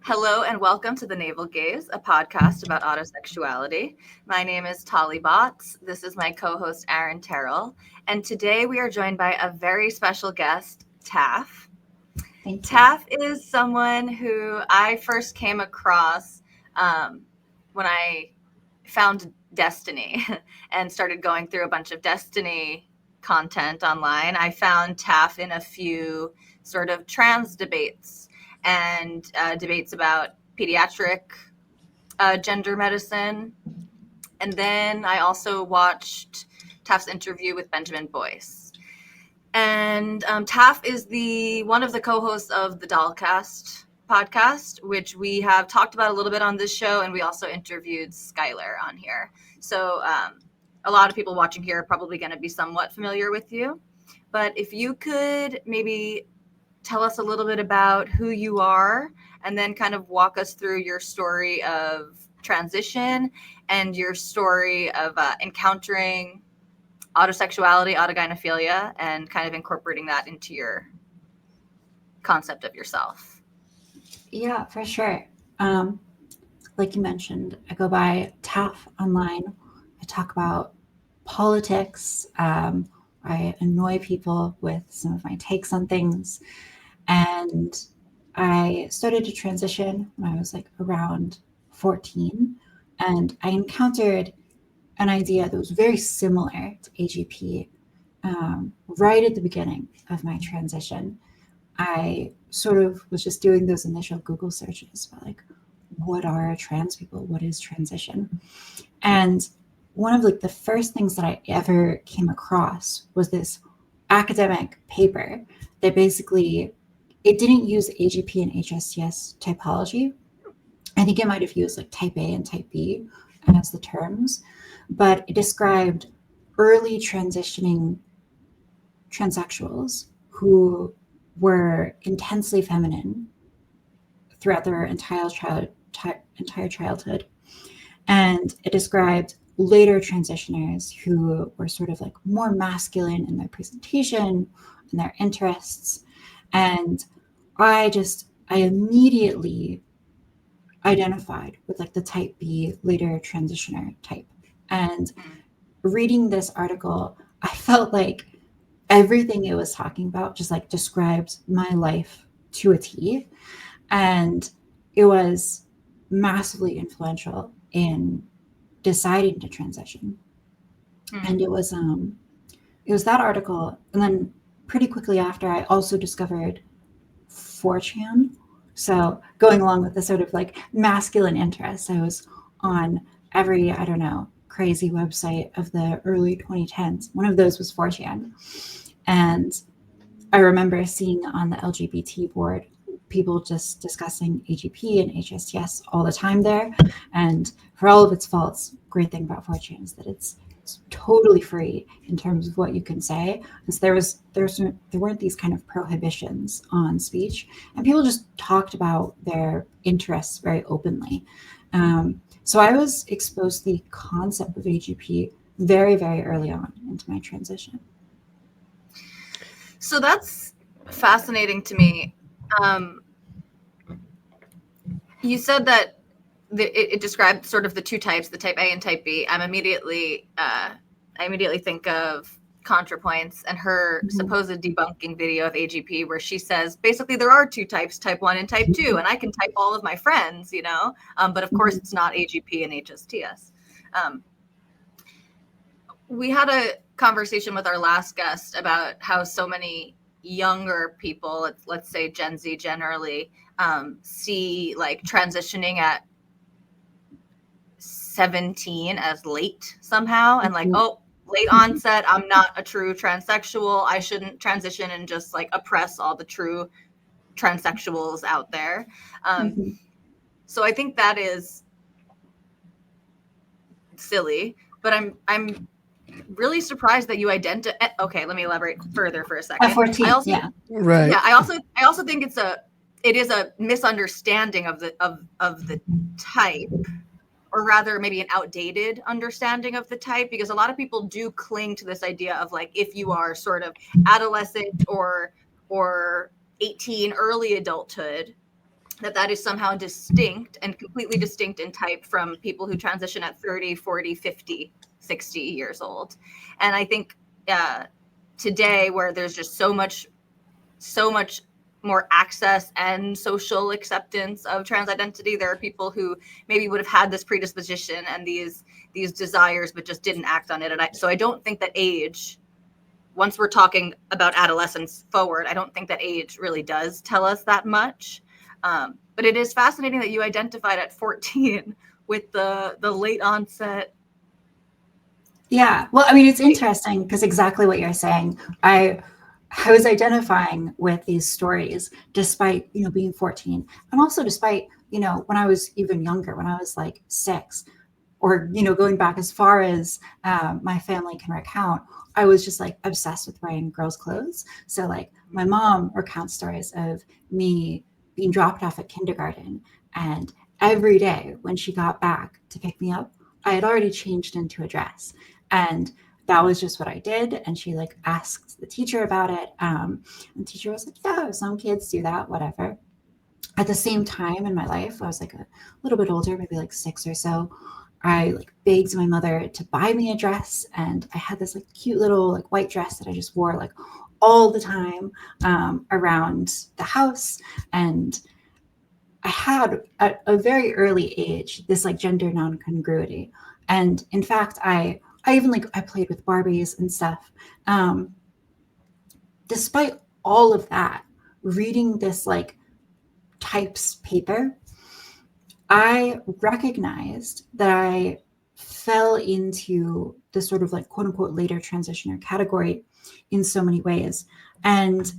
Hello and welcome to The Navel Gaze, a podcast about autosexuality. My name is Tolly Botts. This is my co-host Aaron Terrell, and today we are joined by a very special guest, Taff. Taff is someone who I first came across when I found Destiny and started going through a bunch of Destiny content online. I found Taff in a few sort of trans debates and debates about pediatric gender medicine. And then I also watched Taff's interview with Benjamin Boyce. And Taff is one of the co-hosts of the Dollcast podcast, which we have talked about a little bit on this show, and we also interviewed Skylar on here. So a lot of people watching here are probably going to be somewhat familiar with you. But if you could maybe tell us a little bit about who you are, and then kind of walk us through your story of transition and your story of encountering autosexuality, autogynephilia, and kind of incorporating that into your concept of yourself. Yeah, for sure. Like you mentioned, I go by Taff online. I talk about politics. I annoy people with some of my takes on things. And I started to transition when I was like around 14. And I encountered an idea that was very similar to AGP right at the beginning of my transition. I sort of was just doing those initial Google searches about like, what are trans people? What is transition? And one of like the first things that I ever came across was this academic paper that basically, it didn't use AGP and HSTS typology. I think it might have used like type A and type B as the terms, but it described early transitioning transsexuals who were intensely feminine throughout their entire childhood. And it described later transitioners who were sort of like more masculine in their presentation and their interests. And I immediately identified with like the type B later transitioner type. And reading this article, I felt like everything it was talking about just like described my life to a T. And it was massively influential in deciding to transition. And it was that article. And then pretty quickly after, I also discovered 4chan. So going along with the sort of like masculine interest, I was on every, I don't know, crazy website of the early 2010s. One of those was 4chan. And I remember seeing on the LGBT board, people just discussing AGP and HSTS all the time there. And for all of its faults, great thing about 4chan is that it's totally free in terms of what you can say. And so there weren't these kind of prohibitions on speech, and people just talked about their interests very openly. So I was exposed to the concept of AGP very, very early on into my transition. So that's fascinating to me. You said that it described sort of the two types, the type A and type B. I immediately think of ContraPoints and her supposed debunking video of AGP, where she says basically there are two types, type 1 and type 2, and I can type all of my friends, but of course it's not AGP and HSTS. We had a conversation with our last guest about how so many younger people, let's say Gen Z generally, see like transitioning at 17 as late somehow, and like, oh, late onset, I'm not a true transsexual, I shouldn't transition and just like oppress all the true transsexuals out there. So I think that is silly, but I'm really surprised that you identify. Okay, let me elaborate further for a second. 14, right. Yeah, I also think it is a misunderstanding of the type, or rather maybe an outdated understanding of the type, because a lot of people do cling to this idea of like, if you are sort of adolescent or 18, early adulthood, that is somehow distinct and completely distinct in type from people who transition at 30, 40, 50, 60 years old. And I think today, where there's just so much more access and social acceptance of trans identity, there are people who maybe would have had this predisposition and these desires, but just didn't act on it. And so I don't think that age, once we're talking about adolescence forward, I don't think that age really does tell us that much. But it is fascinating that you identified at 14 with the late onset. Yeah. Well, I mean, it's interesting because exactly what you're saying. I was identifying with these stories despite, being 14, and also despite, when I was even younger, when I was like 6, or, going back as far as my family can recount, I was just like obsessed with wearing girls' clothes. So like my mom recounts stories of me being dropped off at kindergarten, and every day when she got back to pick me up, I had already changed into a dress. And that was just what I did. And she like asked the teacher about it. And the teacher was like, yeah, some kids do that, whatever. At the same time in my life, I was like a little bit older, maybe like 6 or so. I like begged my mother to buy me a dress, and I had this like cute little like white dress that I just wore like all the time around the house. And I had at a very early age this like gender non-congruity. And in fact, I even like I played with Barbies and stuff. Despite all of that, reading this like types paper, I recognized that I fell into the sort of like quote unquote later transitioner category in so many ways. And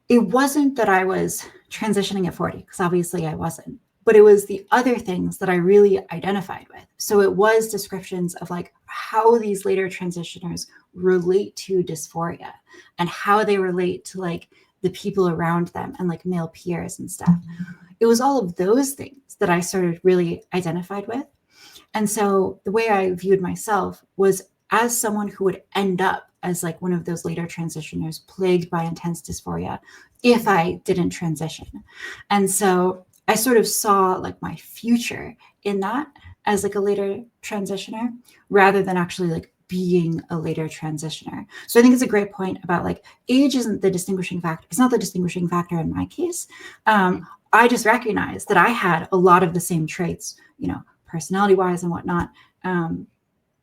it wasn't that I was transitioning at 40, because obviously I wasn't, but it was the other things that I really identified with. So it was descriptions of like how these later transitioners relate to dysphoria and how they relate to like the people around them and like male peers and stuff. It was all of those things that I started really identified with. And so the way I viewed myself was as someone who would end up as like one of those later transitioners plagued by intense dysphoria if I didn't transition. And so I sort of saw like my future in that as like a later transitioner rather than actually like being a later transitioner. So I think it's a great point about like age isn't the distinguishing factor. It's not the distinguishing factor in my case. I just recognized that I had a lot of the same traits, personality wise and whatnot,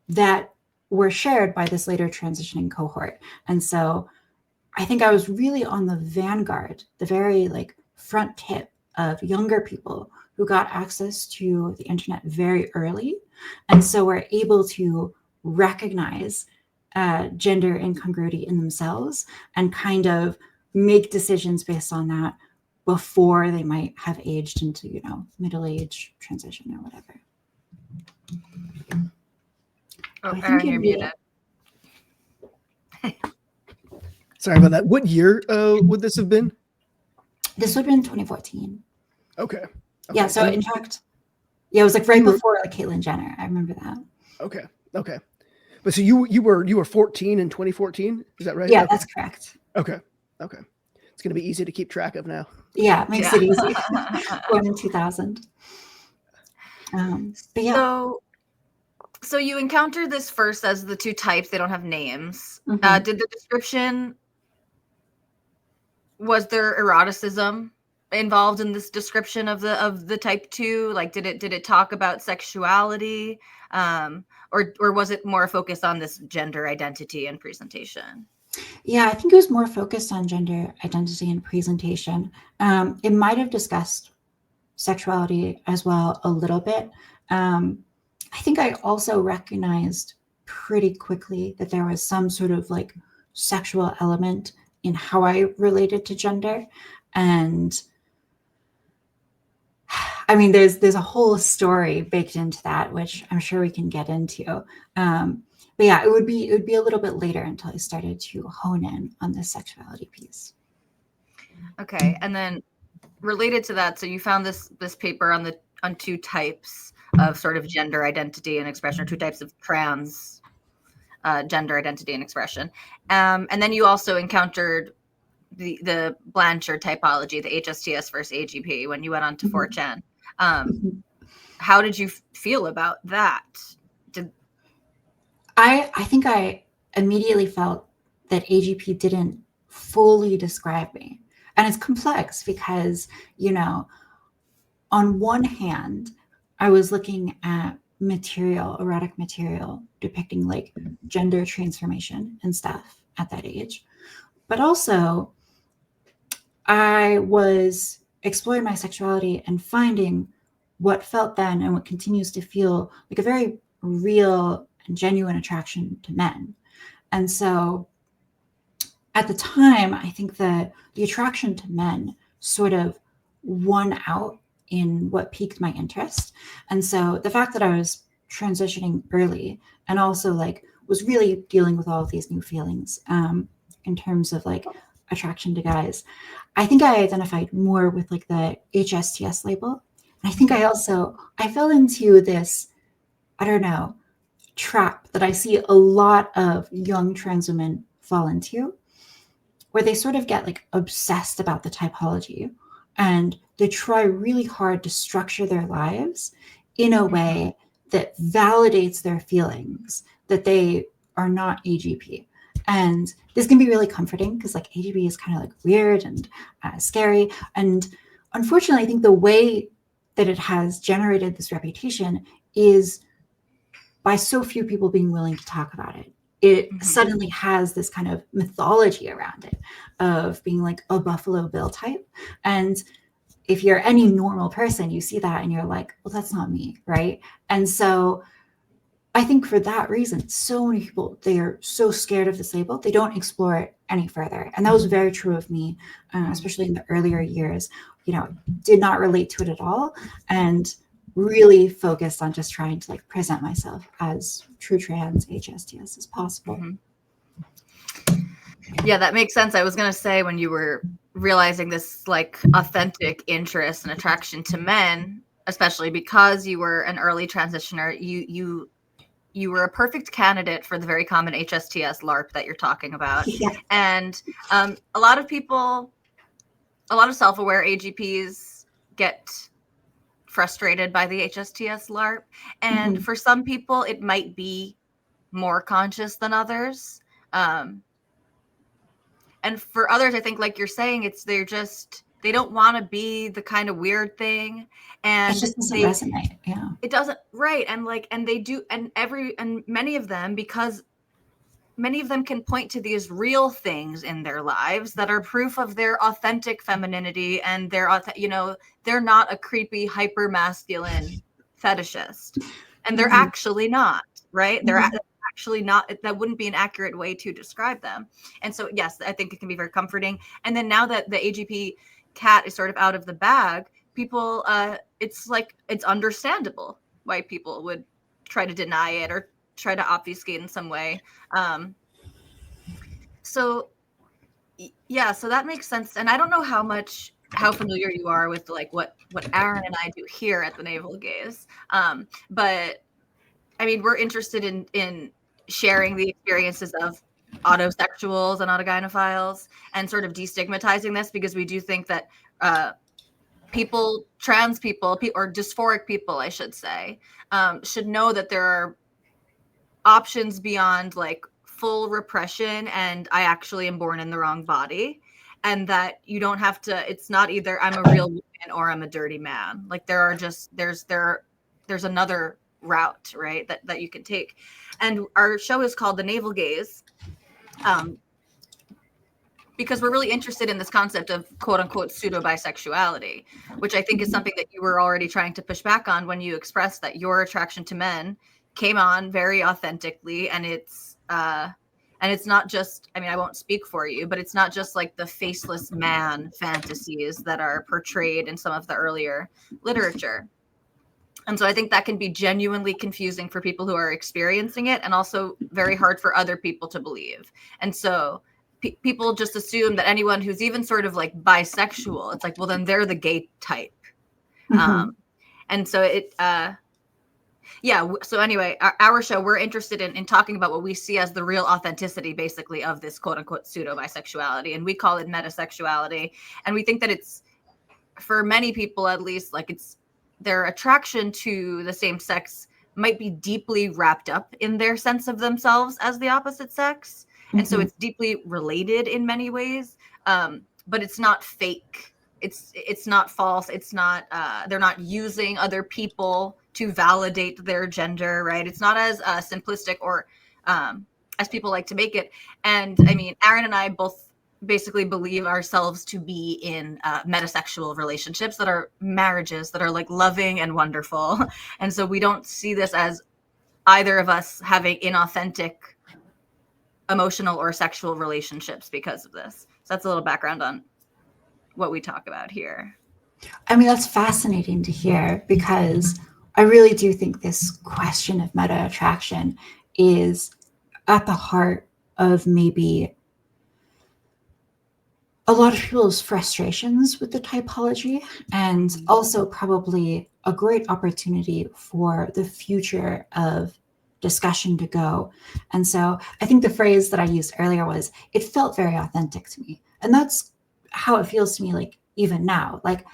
that were shared by this later transitioning cohort. And so I think I was really on the vanguard, the very like front tip of younger people who got access to the internet very early. And so were able to recognize gender incongruity in themselves and kind of make decisions based on that before they might have aged into, middle age transition or whatever. Oh, Aaron, you're muted. Sorry about that. What year would this have been? This would have been 2014. Okay. Yeah. So in fact, it was like right before like Caitlyn Jenner. I remember that. Okay. But so you were 14 in 2014. Is that right? Yeah, that's correct. Okay. It's going to be easy to keep track of now. Yeah, it makes it easy. Born in 2000. But yeah. So you encounter this first as the two types. They don't have names. Mm-hmm. Did the description, was there eroticism involved in this description of the type 2? Like, did it talk about sexuality, or was it more focused on this gender identity and presentation? Yeah, I think it was more focused on gender identity and presentation. It might have discussed sexuality as well a little bit. I think I also recognized pretty quickly that there was some sort of like sexual element in how I related to gender. And I mean, there's a whole story baked into that, which I'm sure we can get into. But yeah, it would be a little bit later until I started to hone in on the sexuality piece. Okay, and then related to that, so you found this paper on two types of sort of gender identity and expression, or two types of trans gender identity and expression, and then you also encountered the Blanchard typology, the HSTS versus AGP, when you went on to 4chan. How did you feel about that? I think I immediately felt that AGP didn't fully describe me. And it's complex because, you know, on one hand, I was looking at material, erotic material depicting like gender transformation and stuff at that age. But also, I was exploring my sexuality and finding what felt then and what continues to feel like a very real and genuine attraction to men. And so at the time, I think that the attraction to men sort of won out in what piqued my interest. And so the fact that I was transitioning early and also like was really dealing with all of these new feelings in terms of like attraction to guys, I think I identified more with like the HSTS label. And I think I fell into this, I don't know, trap that I see a lot of young trans women fall into, where they sort of get like obsessed about the typology and they try really hard to structure their lives in a way that validates their feelings that they are not AGP. And this can be really comforting because like AGP is kind of like weird and scary. And unfortunately, I think the way that it has generated this reputation is by so few people being willing to talk about it. It suddenly has this kind of mythology around it of being like a Buffalo Bill type. And if you're any normal person, you see that and you're like, well, that's not me, right? And so I think for that reason, so many people, they are so scared of this label, they don't explore it any further. And that was very true of me, especially in the earlier years, you know, did not relate to it at all. And really focused on just trying to like present myself as true trans HSTS as possible. Yeah, that makes sense. I was going to say, when you were realizing this like authentic interest and attraction to men, especially because you were an early transitioner, you were a perfect candidate for the very common HSTS LARP that you're talking about. Yeah. And a lot of self-aware AGPs get frustrated by the HSTS LARP. And for some people, it might be more conscious than others. And for others, I think, like you're saying, they don't want to be the kind of weird thing. And it just doesn't resonate. Yeah. It doesn't, right. And they do, and many of them, because many of them can point to these real things in their lives that are proof of their authentic femininity, and they're not a creepy, hyper masculine fetishist, and they're actually not, right? They're actually not. That wouldn't be an accurate way to describe them. And so, yes, I think it can be very comforting. And then now that the AGP cat is sort of out of the bag, people, it's understandable why people would try to deny it or try to obfuscate in some way. So that makes sense. And I don't know how familiar you are with like what Aaron and I do here at the Navel Gaze. But I mean, we're interested in sharing the experiences of autosexuals and autogynephiles and sort of destigmatizing this, because we do think that trans people, or dysphoric people, I should say, should know that there are options beyond like full repression and I actually am born in the wrong body, and that you don't have to, it's not either I'm a real woman or I'm a dirty man. Like there's another route, right, that you can take. And our show is called The Navel Gaze, because we're really interested in this concept of quote unquote pseudo bisexuality, which I think is something that you were already trying to push back on when you expressed that your attraction to men came on very authentically. And it's not just, I mean, I won't speak for you, but it's not just like the faceless man fantasies that are portrayed in some of the earlier literature. And so I think that can be genuinely confusing for people who are experiencing it, and also very hard for other people to believe. And so people just assume that anyone who's even sort of like bisexual, it's like, well, then they're the gay type. And so Yeah. So anyway, our show, we're interested in talking about what we see as the real authenticity, basically, of this quote unquote pseudo bisexuality. And we call it metasexuality. And we think that it's, for many people at least, like it's their attraction to the same sex might be deeply wrapped up in their sense of themselves as the opposite sex. And so it's deeply related in many ways. But it's not fake. It's not false. It's not, they're not using other people to validate their gender, right? It's not as simplistic or as people like to make it. And I mean, Aaron and I both basically believe ourselves to be in metasexual relationships that are marriages that are like loving and wonderful. And so we don't see this as either of us having inauthentic emotional or sexual relationships because of this. So that's a little background on what we talk about here. I mean, that's fascinating to hear, because I really do think this question of meta attraction is at the heart of maybe a lot of people's frustrations with the typology, and also probably a great opportunity for the future of discussion to go. And so I think the phrase that I used earlier was, it felt very authentic to me. And that's how it feels to me, like even now. Like,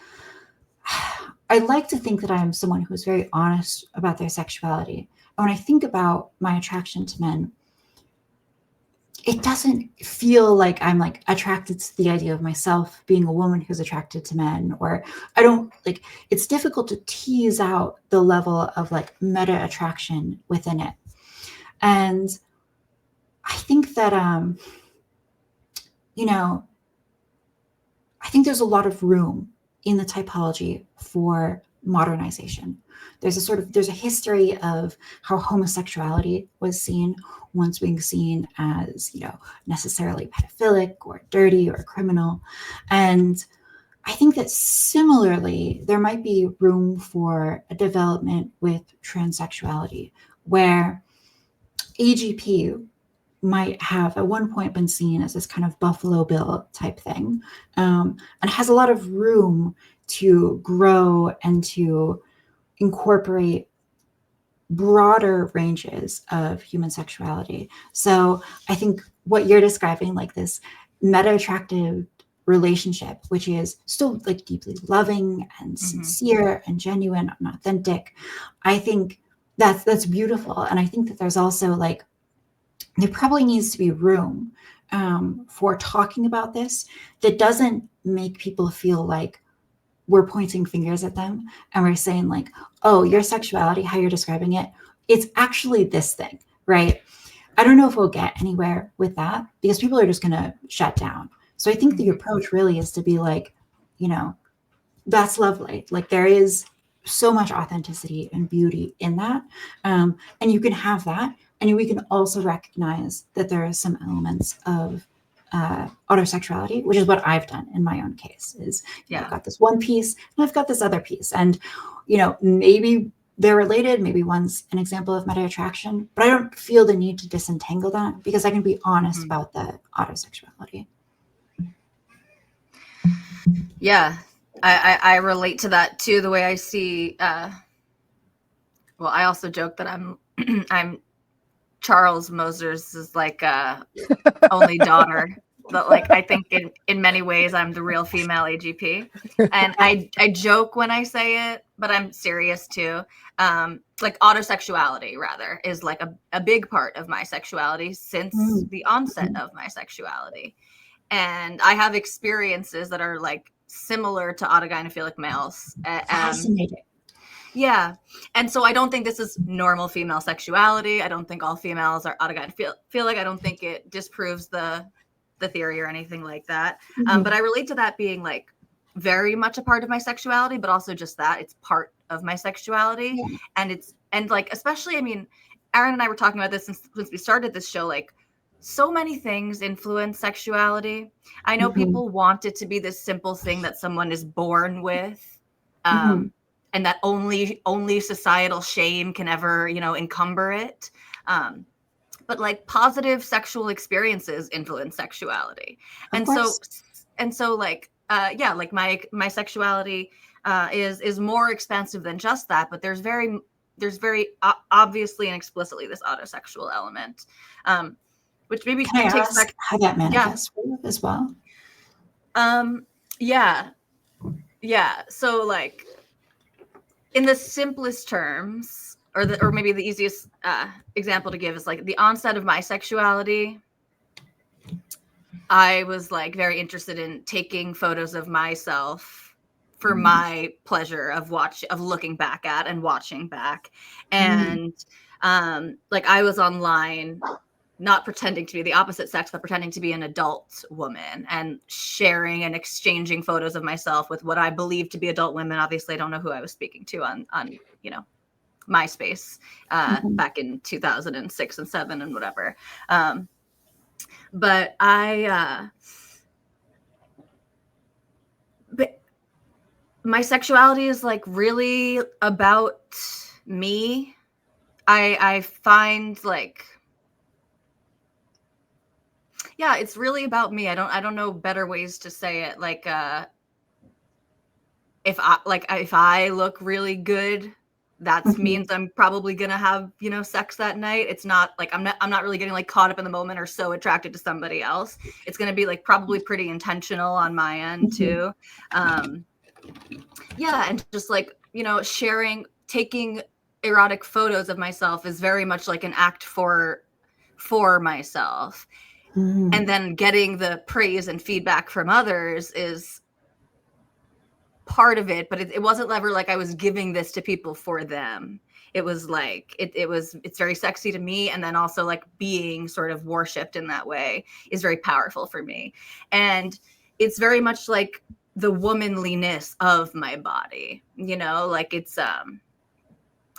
I like to think that I am someone who's very honest about their sexuality. And when I think about my attraction to men, it doesn't feel like I'm like attracted to the idea of myself being a woman who's attracted to men, or I don't like, it's difficult to tease out the level of like meta attraction within it. And I think that, you know, I think there's a lot of room in the typology for modernization. There's a history of how homosexuality was seen, once being seen as, you know, necessarily pedophilic or dirty or criminal. And I think that similarly, there might be room for a development with transsexuality, where AGP might have at one point been seen as this kind of Buffalo Bill type thing, and has a lot of room to grow and to incorporate broader ranges of human sexuality. So I think what you're describing, like this meta-attractive relationship, which is still like deeply loving and sincere and genuine and authentic, I think that's beautiful. And I think that there's also like, there probably needs to be room for talking about this that doesn't make people feel like we're pointing fingers at them and we're saying like, oh, your sexuality, how you're describing it, it's actually this thing, right? I don't know if we'll get anywhere with that, because people are just going to shut down. So I think the approach really is to be like, you know, that's lovely. Like, there is so much authenticity and beauty in that. And you can have that. And we can also recognize that there are some elements of autosexuality, which is what I've done in my own case, is, you know, I've got this one piece and I've got this other piece. And, you know, maybe they're related, maybe one's an example of meta attraction, but I don't feel the need to disentangle that, because I can be honest about the autosexuality. Yeah, I relate to that too. The way I see, well, I also joke that I'm Charles Moser's like only daughter, but like I think in many ways I'm the real female AGP, and I joke when I say it, but I'm serious too. Like autosexuality rather is like a big part of my sexuality since the onset of my sexuality, and I have experiences that are like similar to autogynephilic males. Fascinating. Yeah. And so I don't think this is normal female sexuality. I don't think all females are autogynephilic. I don't think it disproves the theory or anything like that. But I relate to that being like very much a part of my sexuality, but also just that it's part of my sexuality. Yeah. And like, especially, I mean, Aaron and I were talking about this since we started this show, like so many things influence sexuality. I know people want it to be this simple thing that someone is born with. And that only societal shame can ever, you know, encumber it. But like positive sexual experiences influence sexuality. And so like, yeah, like my sexuality is more expansive than just that, but there's very there's very obviously and explicitly this autosexual element, which maybe Can I takes ask back. how that manifests for you as well? Yeah. So like in the simplest terms, or maybe the easiest example to give is like the onset of my sexuality. I was like very interested in taking photos of myself for my pleasure of looking back at and watching back. And like I was online, not pretending to be the opposite sex, but pretending to be an adult woman and sharing and exchanging photos of myself with what I believe to be adult women. Obviously, I don't know who I was speaking to on MySpace back in 2006 and 2007 and whatever. But my sexuality is like really about me. I find like, yeah, it's really about me. I don't know better ways to say it. Like, if I look really good, that means I'm probably gonna have, sex that night. It's not like I'm not really getting like caught up in the moment or so attracted to somebody else. It's gonna be like probably pretty intentional on my end too. Yeah, and just like, taking erotic photos of myself is very much like an act for myself. And then getting the praise and feedback from others is part of it, but it wasn't ever like I was giving this to people for them. It was like it's very sexy to me, and then also like being sort of worshipped in that way is very powerful for me. And it's very much like the womanliness of my body, like it's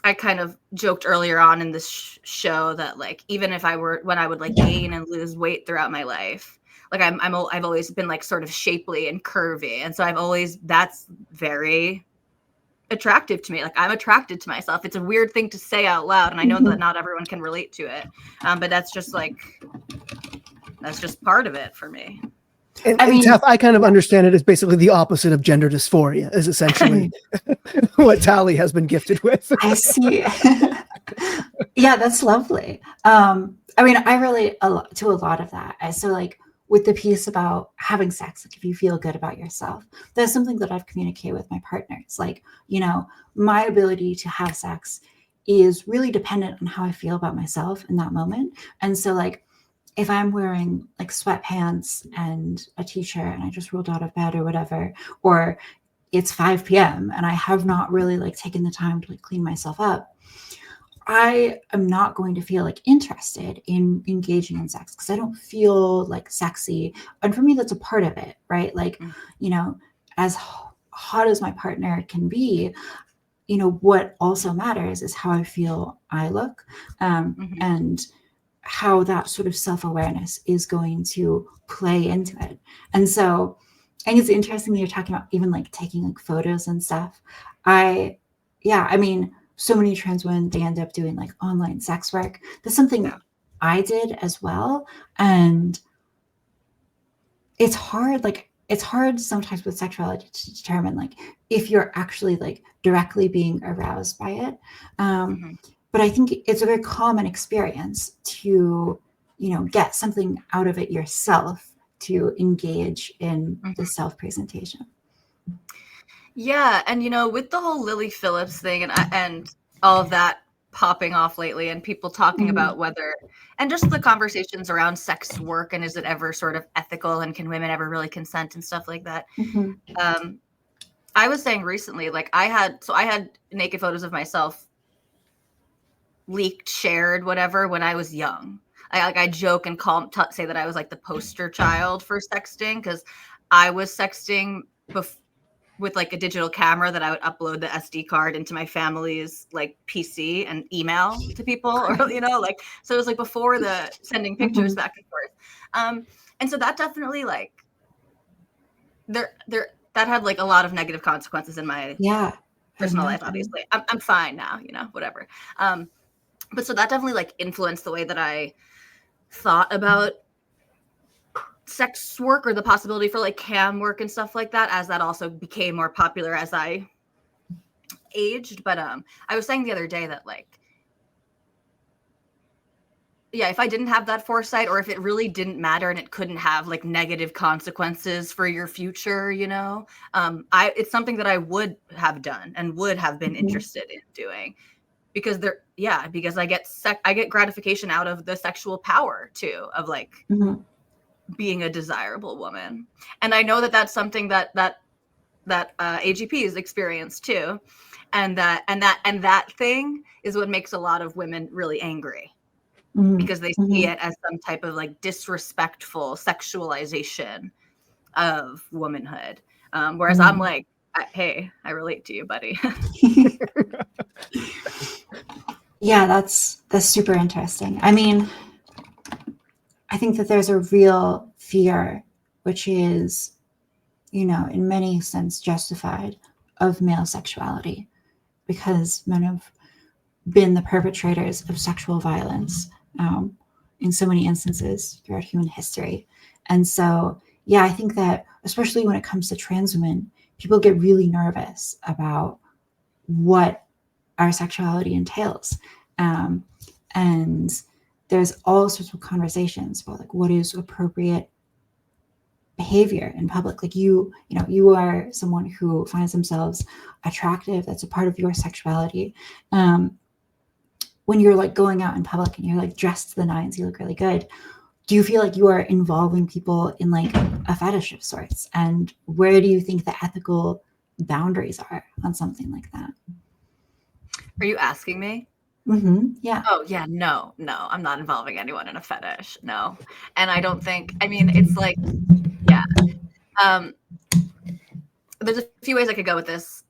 I kind of joked earlier on in this show that like even if when I would like gain and lose weight throughout my life, like I've always been like sort of shapely and curvy, and so that's very attractive to me. Like I'm attracted to myself. It's a weird thing to say out loud, and I know that not everyone can relate to it, but that's just part of it for me. And Taff, I kind of understand it as basically the opposite of gender dysphoria, is essentially what Tali has been gifted with. I see. Yeah, that's lovely. I mean, I relate to a lot of that. So like with the piece about having sex, like if you feel good about yourself, that's something that I've communicated with my partners. Like, my ability to have sex is really dependent on how I feel about myself in that moment. And so like, if I'm wearing like sweatpants and a t-shirt and I just rolled out of bed or whatever, or it's 5 p.m. and I have not really like taken the time to like clean myself up, I am not going to feel like interested in engaging in sex because I don't feel like sexy. And for me, that's a part of it, right? Like, as hot as my partner can be, what also matters is how I feel I look, and how that sort of self-awareness is going to play into it. And so I think it's interesting that you're talking about even like taking like photos and stuff. I mean, so many trans women, they end up doing like online sex work. That's something I did as well. And it's hard sometimes with sexuality to determine like if you're actually like directly being aroused by it. But I think it's a very common experience to, get something out of it yourself to engage in the self-presentation. Yeah, and with the whole Lily Phillips thing and all of that popping off lately, and people talking about whether, and just the conversations around sex work and is it ever sort of ethical and can women ever really consent and stuff like that. I was saying recently, like I had naked photos of myself leaked, shared, whatever, when I was young. I joke and say that I was like the poster child for sexting because I was sexting with like a digital camera that I would upload the SD card into my family's like PC and email to people, or like, so it was like before the sending pictures back and forth. And so that definitely like that had like a lot of negative consequences in my personal life. Obviously, I'm fine now, whatever. But so that definitely like influenced the way that I thought about sex work or the possibility for like cam work and stuff like that, as that also became more popular as I aged, but I was saying the other day that like, yeah, if I didn't have that foresight, or if it really didn't matter and it couldn't have like negative consequences for your future, you know, it's something that I would have done and would have been interested in doing, because because I get gratification out of the sexual power too, of like being a desirable woman. And I know that that's something that AGPs experience too. And that thing is what makes a lot of women really angry, because they see it as some type of like disrespectful sexualization of womanhood. Whereas I'm like, hey, I relate to you, buddy. Yeah, that's super interesting. I mean, I think that there's a real fear, which is, you know, in many sense justified, of male sexuality, because men have been the perpetrators of sexual violence in so many instances throughout human history. And so, yeah, I think that especially when it comes to trans women, people get really nervous about what our sexuality entails. And there's all sorts of conversations about like what is appropriate behavior in public. Like you are someone who finds themselves attractive. That's a part of your sexuality. When you're like going out in public and you're like dressed to the nines, you look really good. Do you feel like you are involving people in like a fetish of sorts? And where do you think the ethical boundaries are on something like that? Are you asking me? Yeah. Oh yeah, no, I'm not involving anyone in a fetish. No. And I don't think, I mean, it's like, yeah. There's a few ways I could go with this.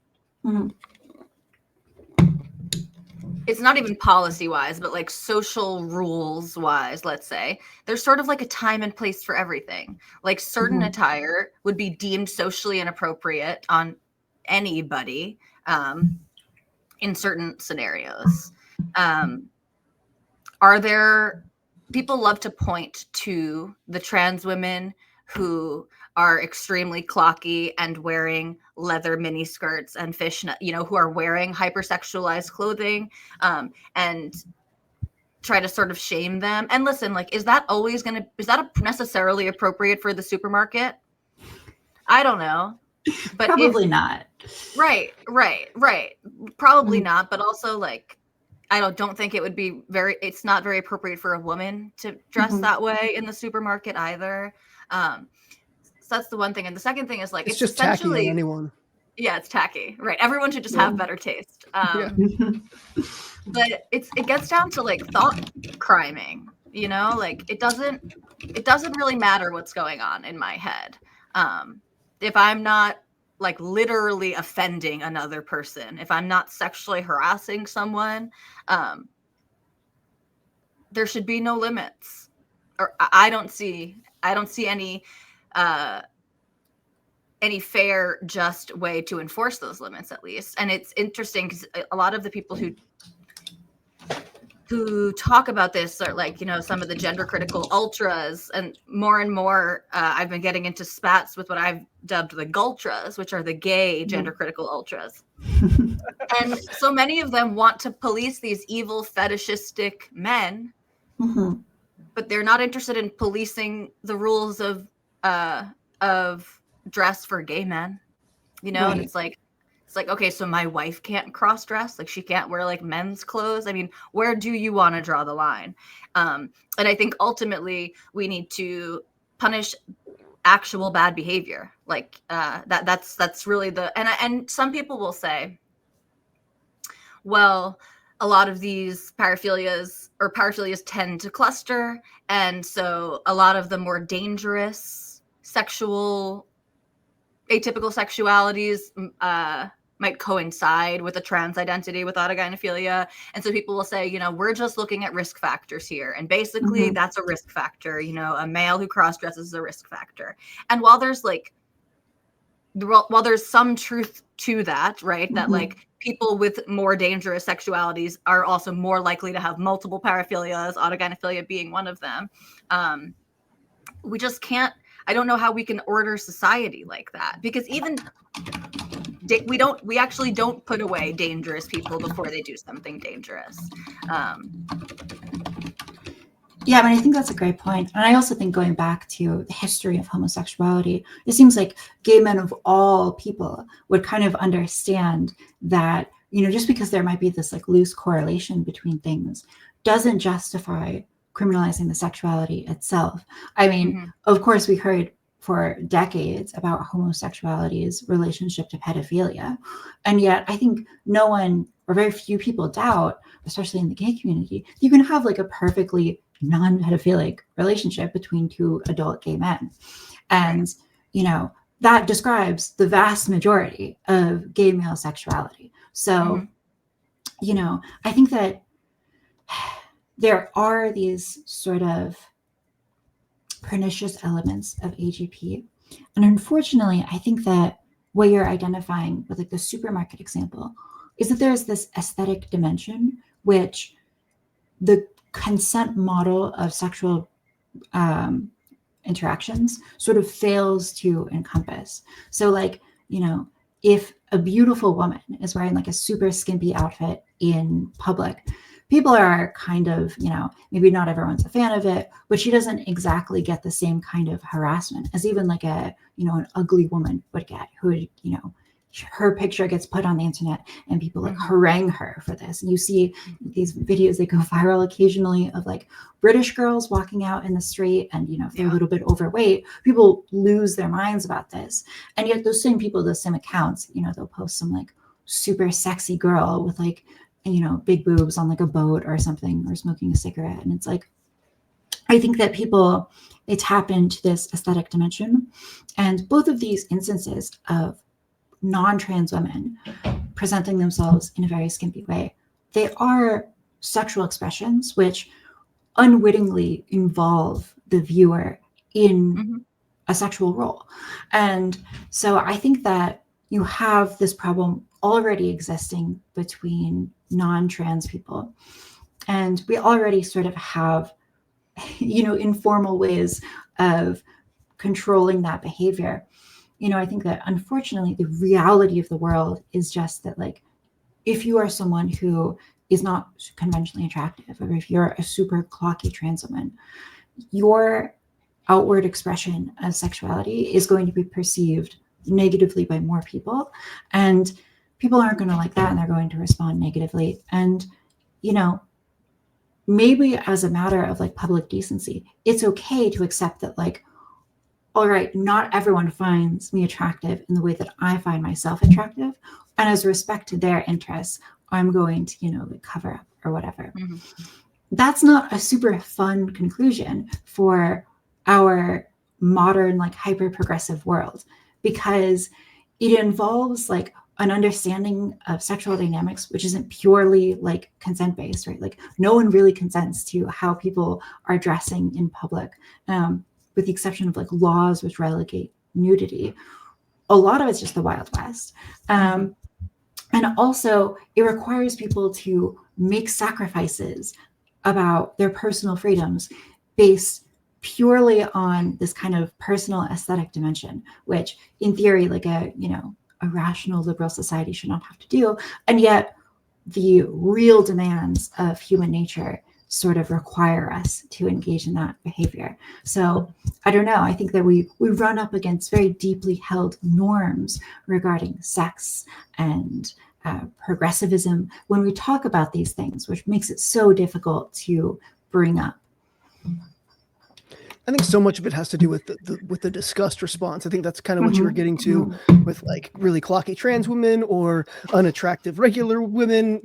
It's not even policy wise, but like social rules wise, let's say, there's sort of like a time and place for everything. Like certain attire would be deemed socially inappropriate on anybody in certain scenarios. Are there, people love to point to the trans women who are extremely clocky and wearing leather mini skirts and fishnet, you know, who are wearing hypersexualized clothing, and try to sort of shame them. And listen, like, is that necessarily appropriate for the supermarket? I don't know. But probably not. Right. Probably not. But also, like, I don't think it would be it's not very appropriate for a woman to dress that way in the supermarket either. So that's the one thing. And the second thing is like, it's just tacky on anyone. Yeah, it's tacky. Right. Everyone should just have better taste. But it gets down to like thought criming, you know, like it doesn't really matter what's going on in my head. If I'm not like literally offending another person, if I'm not sexually harassing someone, there should be no limits. Or I don't see any fair, just way to enforce those limits, at least. And it's interesting because a lot of the people who talk about this are like, you know, some of the gender critical ultras, and more I've been getting into spats with what I've dubbed the gultras, which are the gay gender critical ultras. And so many of them want to police these evil fetishistic men, but they're not interested in policing the rules of dress for gay men, you know. Right. And it's like, okay, so my wife can't cross dress, like she can't wear like men's clothes. I mean, where do you want to draw the line? And I think ultimately we need to punish actual bad behavior. Like that's really and some people will say, well, a lot of these paraphilias tend to cluster, and so a lot of the more dangerous atypical sexualities might coincide with a trans identity, with autogynephilia. And so people will say, you know, we're just looking at risk factors here. And basically that's a risk factor. You know, a male who cross-dresses is a risk factor. And while there's some truth to that, right, that like people with more dangerous sexualities are also more likely to have multiple paraphilias, autogynephilia being one of them. We just can't, I don't know how we can order society like that, because even we actually don't put away dangerous people before they do something dangerous. Yeah, I think that's a great point. And I also think going back to the history of homosexuality, it seems like gay men of all people would kind of understand that, just because there might be this like loose correlation between things doesn't justify criminalizing the sexuality itself. I mean, of course, we heard for decades about homosexuality's relationship to pedophilia. And yet I think no one or very few people doubt, especially in the gay community, you can have like a perfectly non-pedophilic relationship between two adult gay men. And, that describes the vast majority of gay male sexuality. So, I think that there are these sort of pernicious elements of AGP. And unfortunately, I think that what you're identifying with like the supermarket example is that there's this aesthetic dimension, which the consent model of sexual interactions sort of fails to encompass. So like, if a beautiful woman is wearing like a super skimpy outfit in public, people are kind of, maybe not everyone's a fan of it, but she doesn't exactly get the same kind of harassment as even like an ugly woman would get, who, her picture gets put on the internet and people like harangue her for this. And you see these videos that go viral occasionally of like British girls walking out in the street and, if they're a little bit overweight, people lose their minds about this. And yet those same people, those same accounts, they'll post some like super sexy girl with like, big boobs on like a boat or something, or smoking a cigarette. And it's like, I think that they tap into this aesthetic dimension. And both of these instances of non-trans women presenting themselves in a very skimpy way, they are sexual expressions which unwittingly involve the viewer in a sexual role. And so I think that you have this problem already existing between non-trans people. And we already sort of have, informal ways of controlling that behavior. I think that unfortunately the reality of the world is just that, like, if you are someone who is not conventionally attractive, or if you're a super clocky trans woman, your outward expression of sexuality is going to be perceived negatively by more people. And people aren't going to like that, and they're going to respond negatively. And, maybe as a matter of like public decency, it's okay to accept that, like, all right, not everyone finds me attractive in the way that I find myself attractive. And as respect to their interests, I'm going to, like, cover up or whatever. That's not a super fun conclusion for our modern, like, hyper progressive world, because it involves like an understanding of sexual dynamics, which isn't purely like consent based, right? Like, no one really consents to how people are dressing in public. With the exception of like laws which relegate nudity. A lot of it's just the Wild West. And also it requires people to make sacrifices about their personal freedoms based purely on this kind of personal aesthetic dimension, which in theory, like a rational liberal society should not have to do. And yet the real demands of human nature sort of require us to engage in that behavior. So I don't know. I think that we run up against very deeply held norms regarding sex and progressivism when we talk about these things, which makes it so difficult to bring up. I think so much of it has to do with the disgust response. I think that's kind of what you were getting to with like really clocky trans women or unattractive regular women,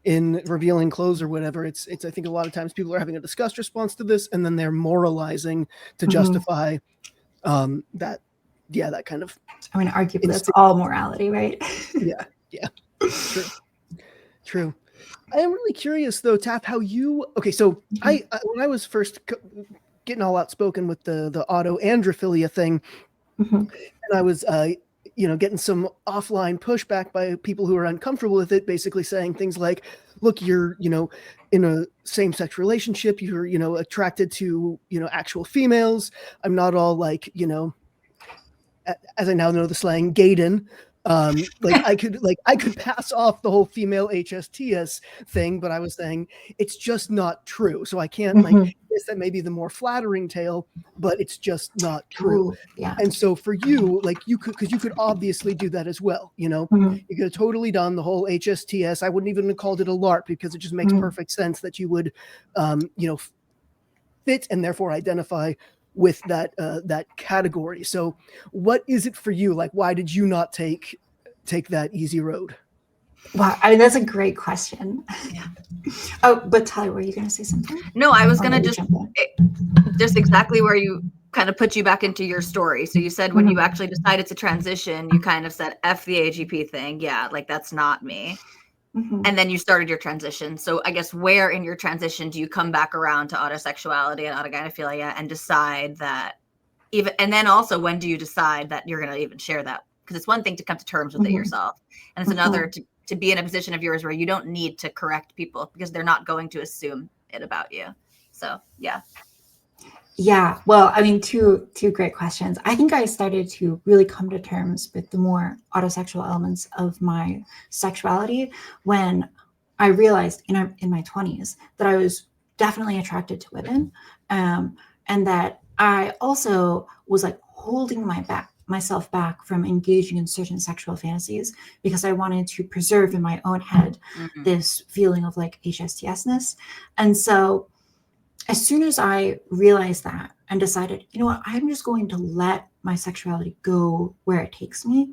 in revealing clothes or whatever. It's I think a lot of times people are having a disgust response to this, and then they're moralizing to justify that kind of. I mean, arguably that's all morality, right? Yeah. True. I am really curious though, Taff, how you so I when I was first getting all outspoken with the autogynephilia thing, and I was getting some offline pushback by people who are uncomfortable with it, basically saying things like, look, you're in a same-sex relationship, you're attracted to actual females. I'm not all like as I now know the slang, Gaydon. Like I could pass off the whole female HSTS thing, but I was saying it's just not true. So I can't like, guess that may be the more flattering tale, but it's just not true. Ooh, yeah. And so for you, like you could obviously do that as well. You know, you could have totally done the whole HSTS. I wouldn't even have called it a LARP because it just makes perfect sense that you would, you know, fit and therefore identify with that that category. So what is it for you? Like, why did you not take that easy road? Wow, I mean, that's a great question. Yeah. Oh, but Tyler, were you going to say something? No, I was going to just exactly where you kind of put you back into your story. So you said when you actually decided to transition, you kind of said, F the AGP thing. Yeah, like that's not me. And then you started your transition. So I guess where in your transition do you come back around to autosexuality and autogynephilia and decide that even, and then also when do you decide that you're going to even share that? Because it's one thing to come to terms with it yourself. And it's another to be in a position of yours where you don't need to correct people because they're not going to assume it about you. So, yeah. Yeah, well, I mean, two great questions. I think I started to really come to terms with the more autosexual elements of my sexuality when I realized in my 20s that I was definitely attracted to women, and that I also was like holding myself back from engaging in certain sexual fantasies because I wanted to preserve in my own head this feeling of like HSTS-ness. And so as soon as I realized that and decided, you know what, I'm just going to let my sexuality go where it takes me,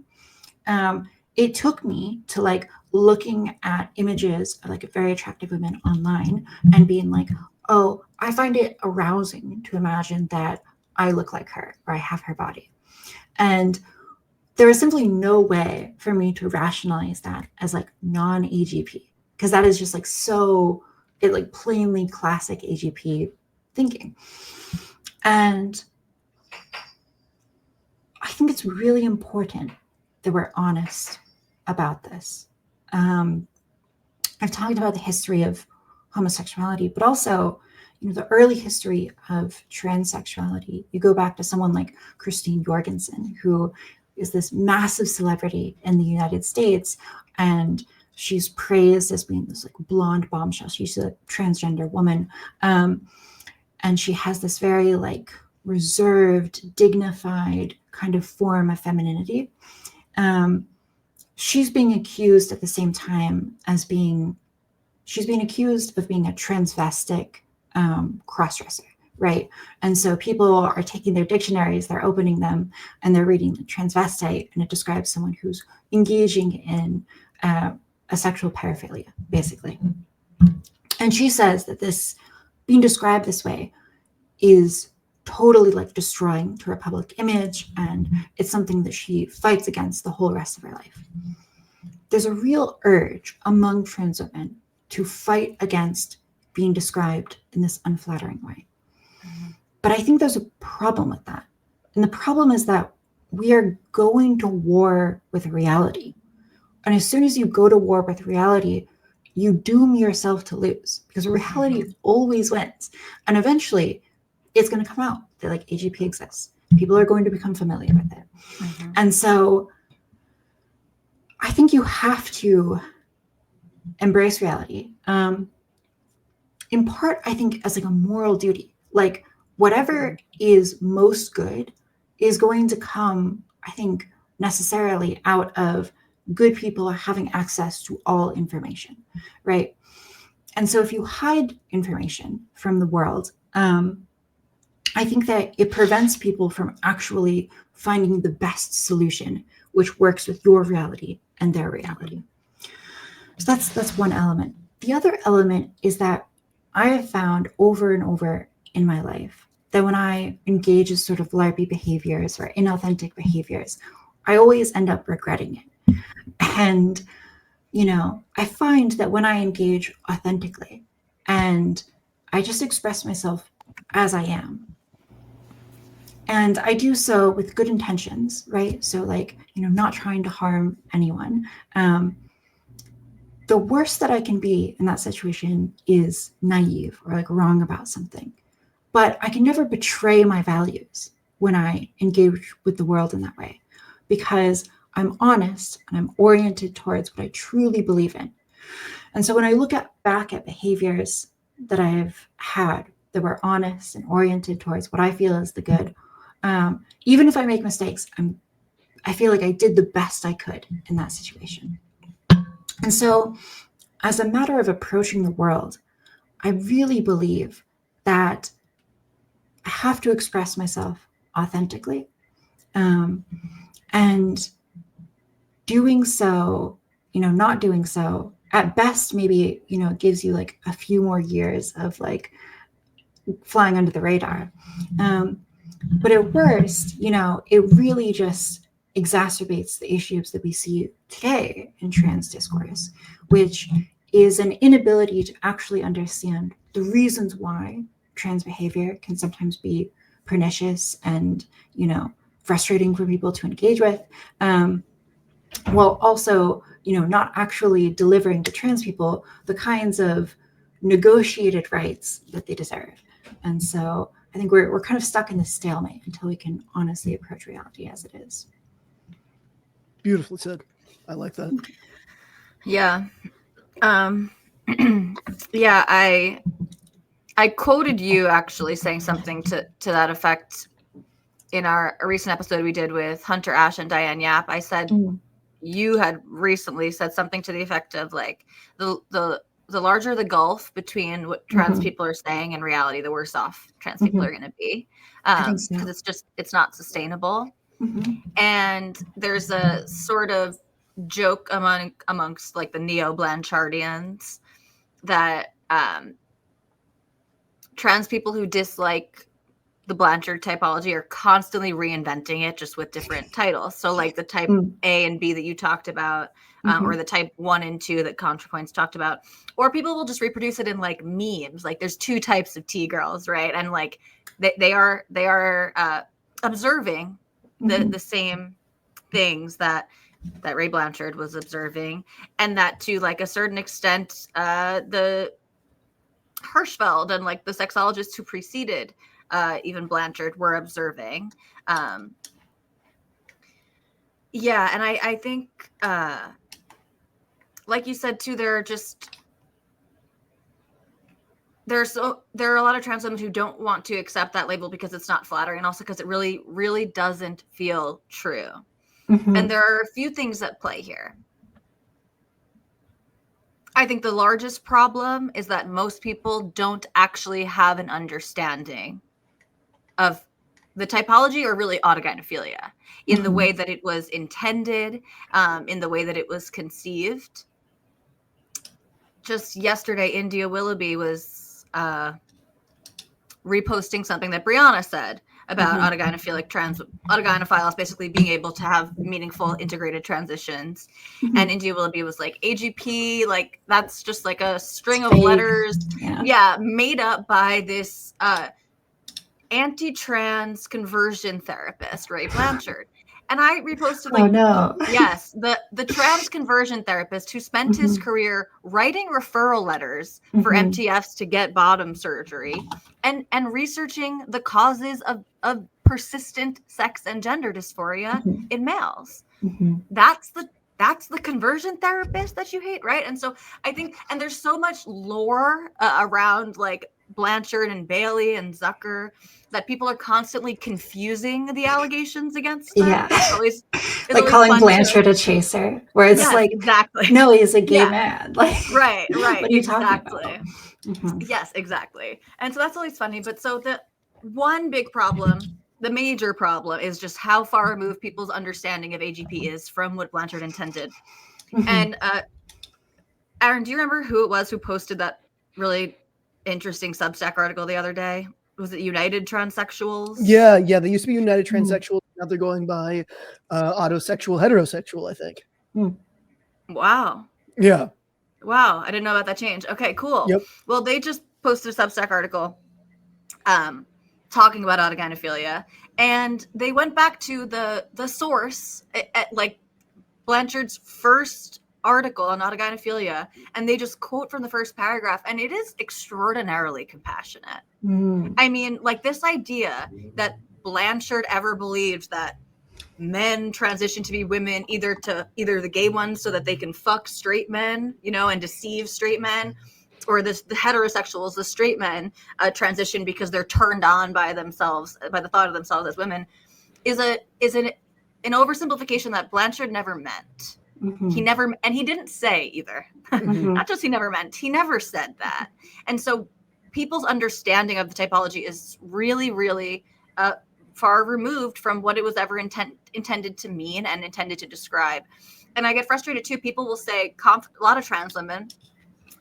it took me to like looking at images of like very attractive women online and being like, oh, I find it arousing to imagine that I look like her or I have her body. And there was simply no way for me to rationalize that as like non-AGP, because that is just like so, it like plainly classic AGP thinking. And I think it's really important that we're honest about this. I've talked about the history of homosexuality, but also, you know, the early history of transsexuality. You go back to someone like Christine Jorgensen, who is this massive celebrity in the United States, and she's praised as being this like blonde bombshell. She's a transgender woman, and she has this very like reserved, dignified kind of form of femininity. She's being accused at the same time as she's being accused of being a transvestic crossdresser, right? And so people are taking their dictionaries, they're opening them, and they're reading the transvestite, and it describes someone who's engaging in a sexual paraphilia, basically. And she says that this being described this way is totally like destroying to her public image, and it's something that she fights against the whole rest of her life. There's a real urge among trans women to fight against being described in this unflattering way. But I think there's a problem with that. And the problem is that we are going to war with reality. And as soon as you go to war with reality, you doom yourself to lose, because reality always wins. And eventually it's going to come out that like AGP exists. People are going to become familiar with it. And so I think you have to embrace reality. In part, I think as like a moral duty, like whatever is most good is going to come, I think, necessarily out of good people having access to all information, right? And so if you hide information from the world, I think that it prevents people from actually finding the best solution, which works with your reality and their reality. So that's one element. The other element is that I have found over and over in my life that when I engage in sort of larpy behaviors or inauthentic behaviors, I always end up regretting it. And, you know, I find that when I engage authentically and I just express myself as I am, and I do so with good intentions, right? So like, you know, not trying to harm anyone. The worst that I can be in that situation is naive or like wrong about something. But I can never betray my values when I engage with the world in that way, because I'm honest and I'm oriented towards what I truly believe in. And so when I look back at behaviors that I've had that were honest and oriented towards what I feel is the good, even if I make mistakes, I feel like I did the best I could in that situation. And so as a matter of approaching the world, I really believe that I have to express myself authentically. And doing so, not doing so, at best, maybe, it gives you like a few more years of like flying under the radar. But at worst, it really just exacerbates the issues that we see today in trans discourse, which is an inability to actually understand the reasons why trans behavior can sometimes be pernicious and, frustrating for people to engage with, while also, not actually delivering to trans people the kinds of negotiated rights that they deserve. And so I think we're kind of stuck in this stalemate until we can honestly approach reality as it is. Beautifully said. I like that. Yeah. Yeah, I quoted you actually saying something to that effect in a recent episode we did with Hunter Ash and Diane Yap. I said you had recently said something to the effect of like the larger the gulf between what trans people are saying and reality, the worse off trans people are going to be, because it's not sustainable. And there's a sort of joke amongst like the neo-Blanchardians that trans people who dislike the Blanchard typology are constantly reinventing it just with different titles. So like the type A and B that you talked about, or the type 1 and 2 that ContraPoints talked about, or people will just reproduce it in like memes. Like there's 2 types of T-girls, right? And like they are observing the same things that Ray Blanchard was observing, and that to like a certain extent, the Hirschfeld and like the sexologists who preceded even Blanchard were observing. Yeah, and I think, like you said too, there are a lot of trans women who don't want to accept that label because it's not flattering, and also because it really, really doesn't feel true. And there are a few things at play here. I think the largest problem is that most people don't actually have an understanding of the typology, or really autogynephilia, in the way that it was intended, in the way that it was conceived. Just yesterday, India Willoughby was reposting something that Brianna said about autogynephiles basically being able to have meaningful integrated transitions. And India Willoughby was like, AGP, like that's just like a string of letters, made up by this anti-trans conversion therapist, Ray Blanchard. And I reposted like, yes, the trans conversion therapist who spent his career writing referral letters for MTFs to get bottom surgery and researching the causes of persistent sex and gender dysphoria in males. That's the conversion therapist that you hate, right? And so I think, and there's so much lore around like Blanchard and Bailey and Zucker that people are constantly confusing the allegations against them. Yeah. It's like calling Blanchard a chaser, where it's exactly. No, he's a gay man. Like, right. What are you talking about? Yes, exactly. And so that's always funny. But so the one big problem, the major problem, is just how far removed people's understanding of AGP is from what Blanchard intended. And Aaron, do you remember who it was who posted that really interesting Substack article the other day? Was it United Transsexuals? Yeah. They used to be United Transsexuals. Now they're going by autosexual, heterosexual, I think. Wow. Yeah. Wow. I didn't know about that change. Okay, cool. Yep. Well, they just posted a Substack article talking about autogynephilia, and they went back to the source at like Blanchard's first article on autogynephilia, and they just quote from the first paragraph, and it is extraordinarily compassionate. I mean, like this idea that Blanchard ever believed that men transition to be women, either the gay ones so that they can fuck straight men, and deceive straight men, or the heterosexuals, the straight men, transition because they're turned on by the thought of themselves as women, is an oversimplification that Blanchard never meant. He didn't say either. Not just he never meant, he never said that. And so people's understanding of the typology is really, really far removed from what it was ever intended to mean and intended to describe. And I get frustrated too. People will say, a lot of trans women,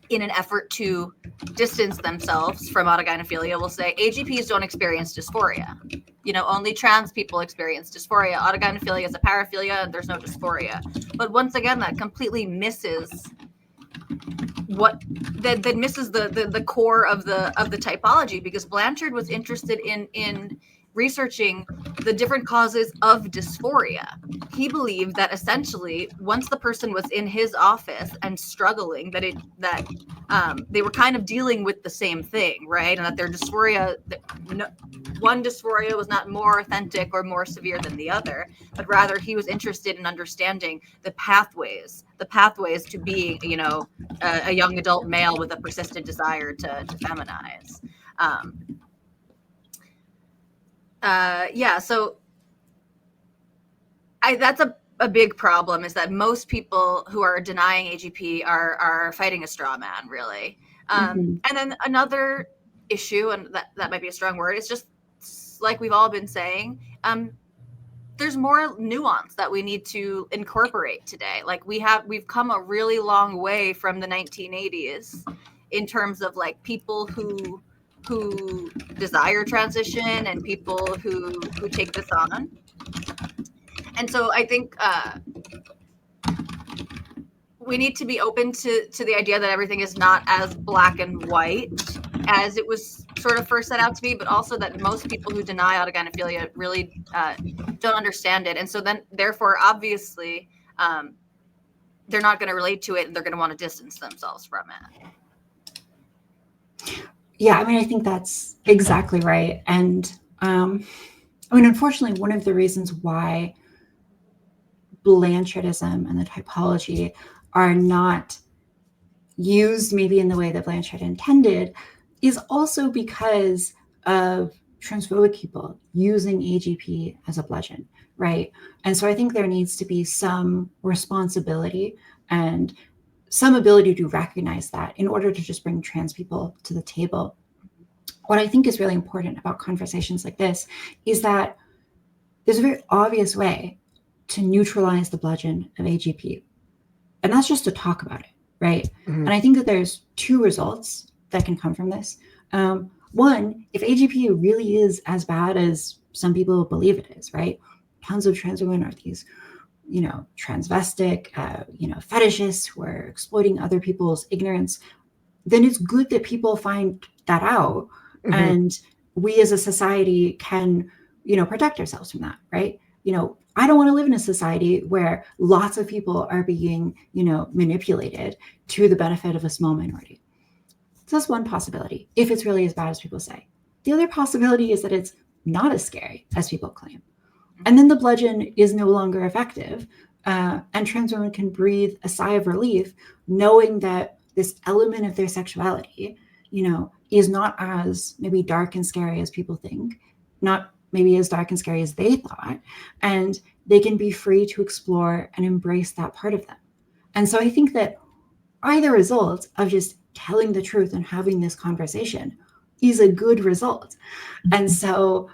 in an effort to distance themselves from autogynephilia, will say AGPs don't experience dysphoria. Only trans people experience dysphoria. Autogynephilia is a paraphilia and there's no dysphoria. But once again, that completely misses that misses the core of the typology, because Blanchard was interested in researching the different causes of dysphoria. He believed that essentially once the person was in his office and struggling, that they were kind of dealing with the same thing, right? And that their dysphoria, one dysphoria was not more authentic or more severe than the other, but rather he was interested in understanding the pathways to being, a young adult male with a persistent desire to feminize. So that's a big problem, is that most people who are denying AGP are fighting a straw man, really. And then another issue, and that might be a strong word, it's just like we've all been saying, there's more nuance that we need to incorporate today. Like we've come a really long way from the 1980s in terms of like people who desire transition and people who take this on. And so I think we need to be open to the idea that everything is not as black and white as it was sort of first set out to be, but also that most people who deny autogynephilia really don't understand it. And so then, therefore, obviously, they're not going to relate to it, and they're going to want to distance themselves from it. Yeah, I think that's exactly right. And unfortunately, one of the reasons why Blanchardism and the typology are not used maybe in the way that Blanchard intended is also because of transphobic people using AGP as a bludgeon, right? And so I think there needs to be some responsibility and some ability to recognize that in order to just bring trans people to the table. What I think is really important about conversations like this is that there's a very obvious way to neutralize the bludgeon of AGP. And that's just to talk about it, right? And I think that there's two results that can come from this. One, if AGP really is as bad as some people believe it is, right? Tons of trans women are these, transvestic, fetishists who are exploiting other people's ignorance, then it's good that people find that out. And we as a society can, protect ourselves from that, right? I don't want to live in a society where lots of people are being, manipulated to the benefit of a small minority. So that's one possibility, if it's really as bad as people say. The other possibility is that it's not as scary as people claim. And then the bludgeon is no longer effective. And trans women can breathe a sigh of relief knowing that this element of their sexuality, is not as maybe dark and scary as people think, not maybe as dark and scary as they thought, and they can be free to explore and embrace that part of them. And so I think that either result of just telling the truth and having this conversation is a good result. And so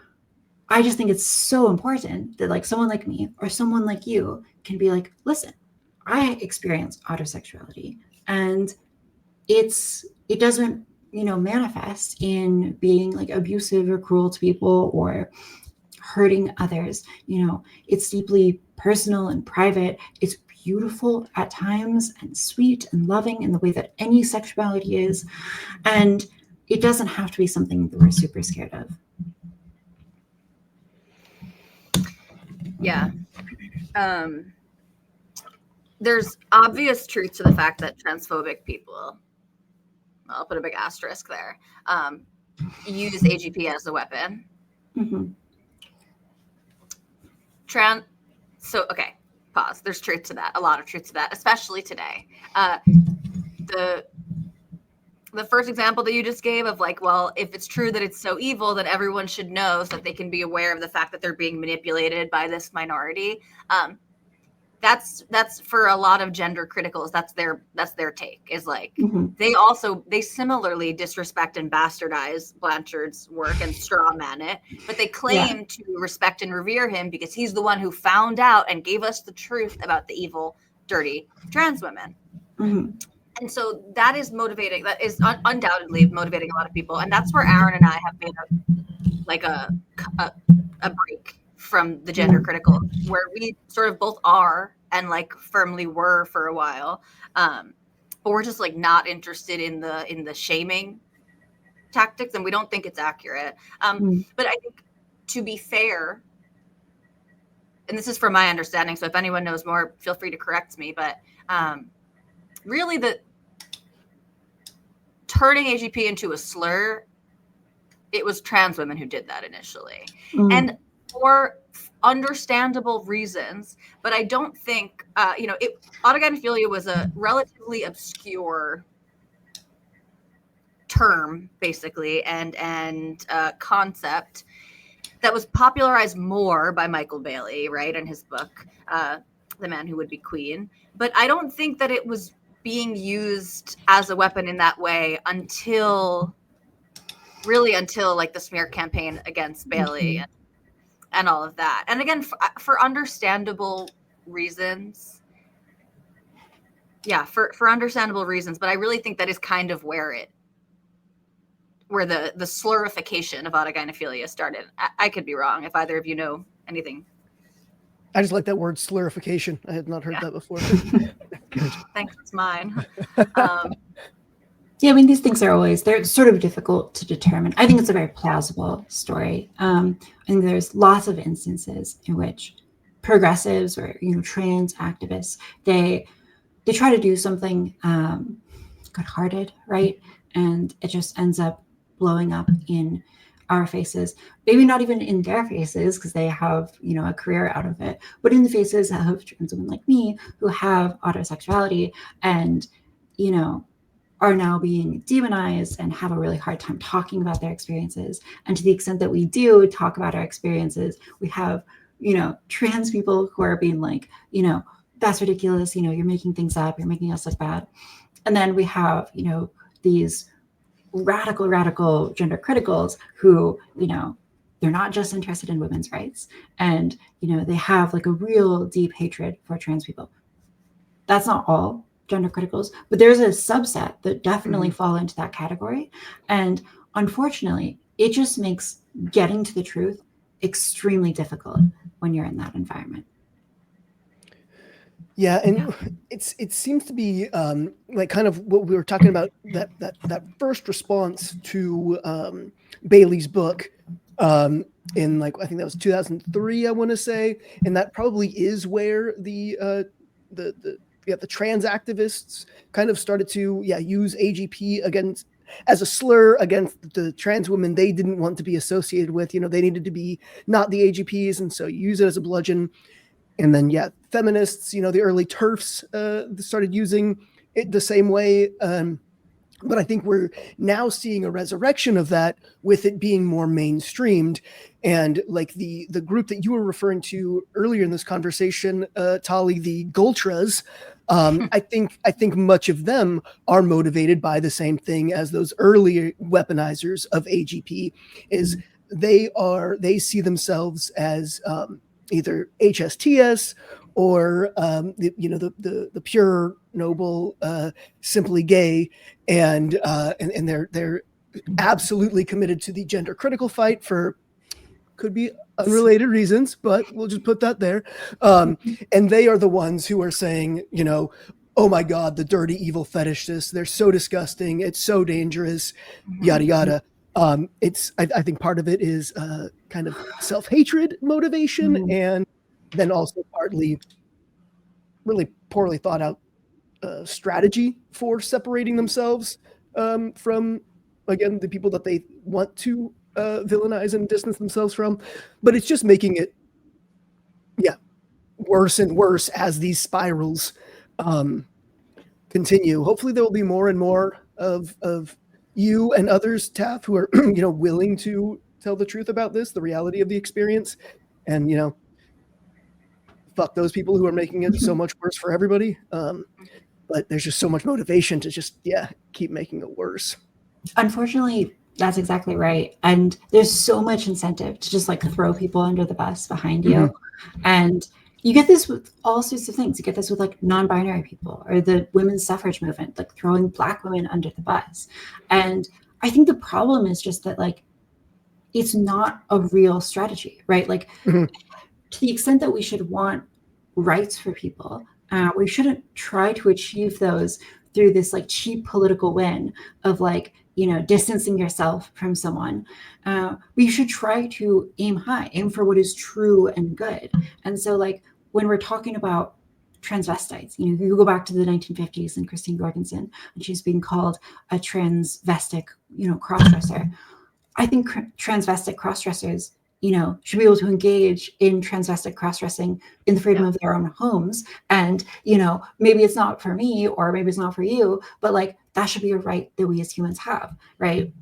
I just think it's so important that like someone like me or someone like you can be like, listen, I experience autosexuality, and it doesn't, manifest in being like abusive or cruel to people or hurting others. It's deeply personal and private. It's beautiful at times and sweet and loving in the way that any sexuality is. And it doesn't have to be something that we're super scared of. Yeah. There's obvious truth to the fact that transphobic people, I'll put a big asterisk there, use AGP as a weapon. So, okay, pause. There's truth to that. A lot of truth to that, especially today. The first example that you just gave of like, well, if it's true that it's so evil, then everyone should know so that they can be aware of the fact that they're being manipulated by this minority. That's for a lot of gender criticals. That's their take, is like, they similarly disrespect and bastardize Blanchard's work and straw man it, but they claim to respect and revere him because he's the one who found out and gave us the truth about the evil, dirty trans women. And so that is motivating. That is undoubtedly motivating a lot of people. And that's where Aaron and I have made a break from the gender critical, where we sort of both are and like firmly were for a while. But we're just like not interested in the shaming tactics, and we don't think it's accurate. But I think, to be fair, and this is from my understanding, so if anyone knows more, feel free to correct me, but really the turning AGP into a slur, it was trans women who did that initially. And for understandable reasons, but I don't think, autogynephilia was a relatively obscure term, basically, and concept that was popularized more by Michael Bailey, right, in his book, The Man Who Would Be Queen. But I don't think that it was being used as a weapon in that way until like the smear campaign against Bailey and all of that. And again, for understandable reasons. Yeah, for understandable reasons. But I really think that is kind of where the slurification of autogynephilia started. I could be wrong if either of you know anything. I just like that word, slurification. I had not heard that before. Thanks, it's mine. Yeah, I mean, these things they're sort of difficult to determine. I think it's a very plausible story. I think there's lots of instances in which progressives or, trans activists, they try to do something good-hearted, right? And it just ends up blowing up in our faces, maybe not even in their faces because they have, a career out of it, but in the faces of trans women like me who have autosexuality and, are now being demonized and have a really hard time talking about their experiences. And to the extent that we do talk about our experiences, we have, trans people who are being like, that's ridiculous. You're making things up. You're making us look bad. And then we have, these radical gender criticals who, they're not just interested in women's rights. And, they have like a real deep hatred for trans people. That's not all gender criticals, but there's a subset that definitely fall into that category. And unfortunately, it just makes getting to the truth extremely difficult when you're in that environment. Yeah, and it seems to be like kind of what we were talking about, that first response to Bailey's book in, like, I think that was 2003, I want to say, and that probably is where the trans activists kind of started to use AGP as a slur against the trans women they didn't want to be associated with. They needed to be not the AGPs, and so use it as a bludgeon. And then, feminists, the early TERFs started using it the same way. But I think we're now seeing a resurrection of that with it being more mainstreamed. And like the group that you were referring to earlier in this conversation, Tali, the Gultras, I think much of them are motivated by the same thing as those early weaponizers of AGP, is they see themselves as either HSTS or the pure, noble, simply gay, and they're absolutely committed to the gender critical fight for could be unrelated reasons, but we'll just put that there. And they are the ones who are saying, oh my God, the dirty, evil fetishists, they're so disgusting, it's so dangerous, yada yada. I think part of it is kind of self-hatred motivation, and then also partly really poorly thought out strategy for separating themselves from, again, the people that they want to villainize and distance themselves from. But it's just making it worse and worse as these spirals continue. Hopefully there will be more and more of you and others, Taff, who are willing to tell the truth about this, the reality of the experience, and fuck those people who are making it so much worse for everybody. But there's just so much motivation to just keep making it worse. Unfortunately, that's exactly right. And there's so much incentive to just like throw people under the bus behind you. And you get this with all sorts of things. You get this with like non-binary people or the women's suffrage movement, like throwing Black women under the bus. And I think the problem is just that like it's not a real strategy, right? Like to the extent that we should want rights for people, we shouldn't try to achieve those through this like cheap political win of like, distancing yourself from someone. We should try to aim high, aim for what is true and good. And so like when we're talking about transvestites, you go back to the 1950s and Christine Jorgensen, and she's being called a transvestic, crossdresser. I think transvestic crossdressers, should be able to engage in transvestic cross-dressing in the freedom of their own homes. And, maybe it's not for me or maybe it's not for you, but like that should be a right that we as humans have, right?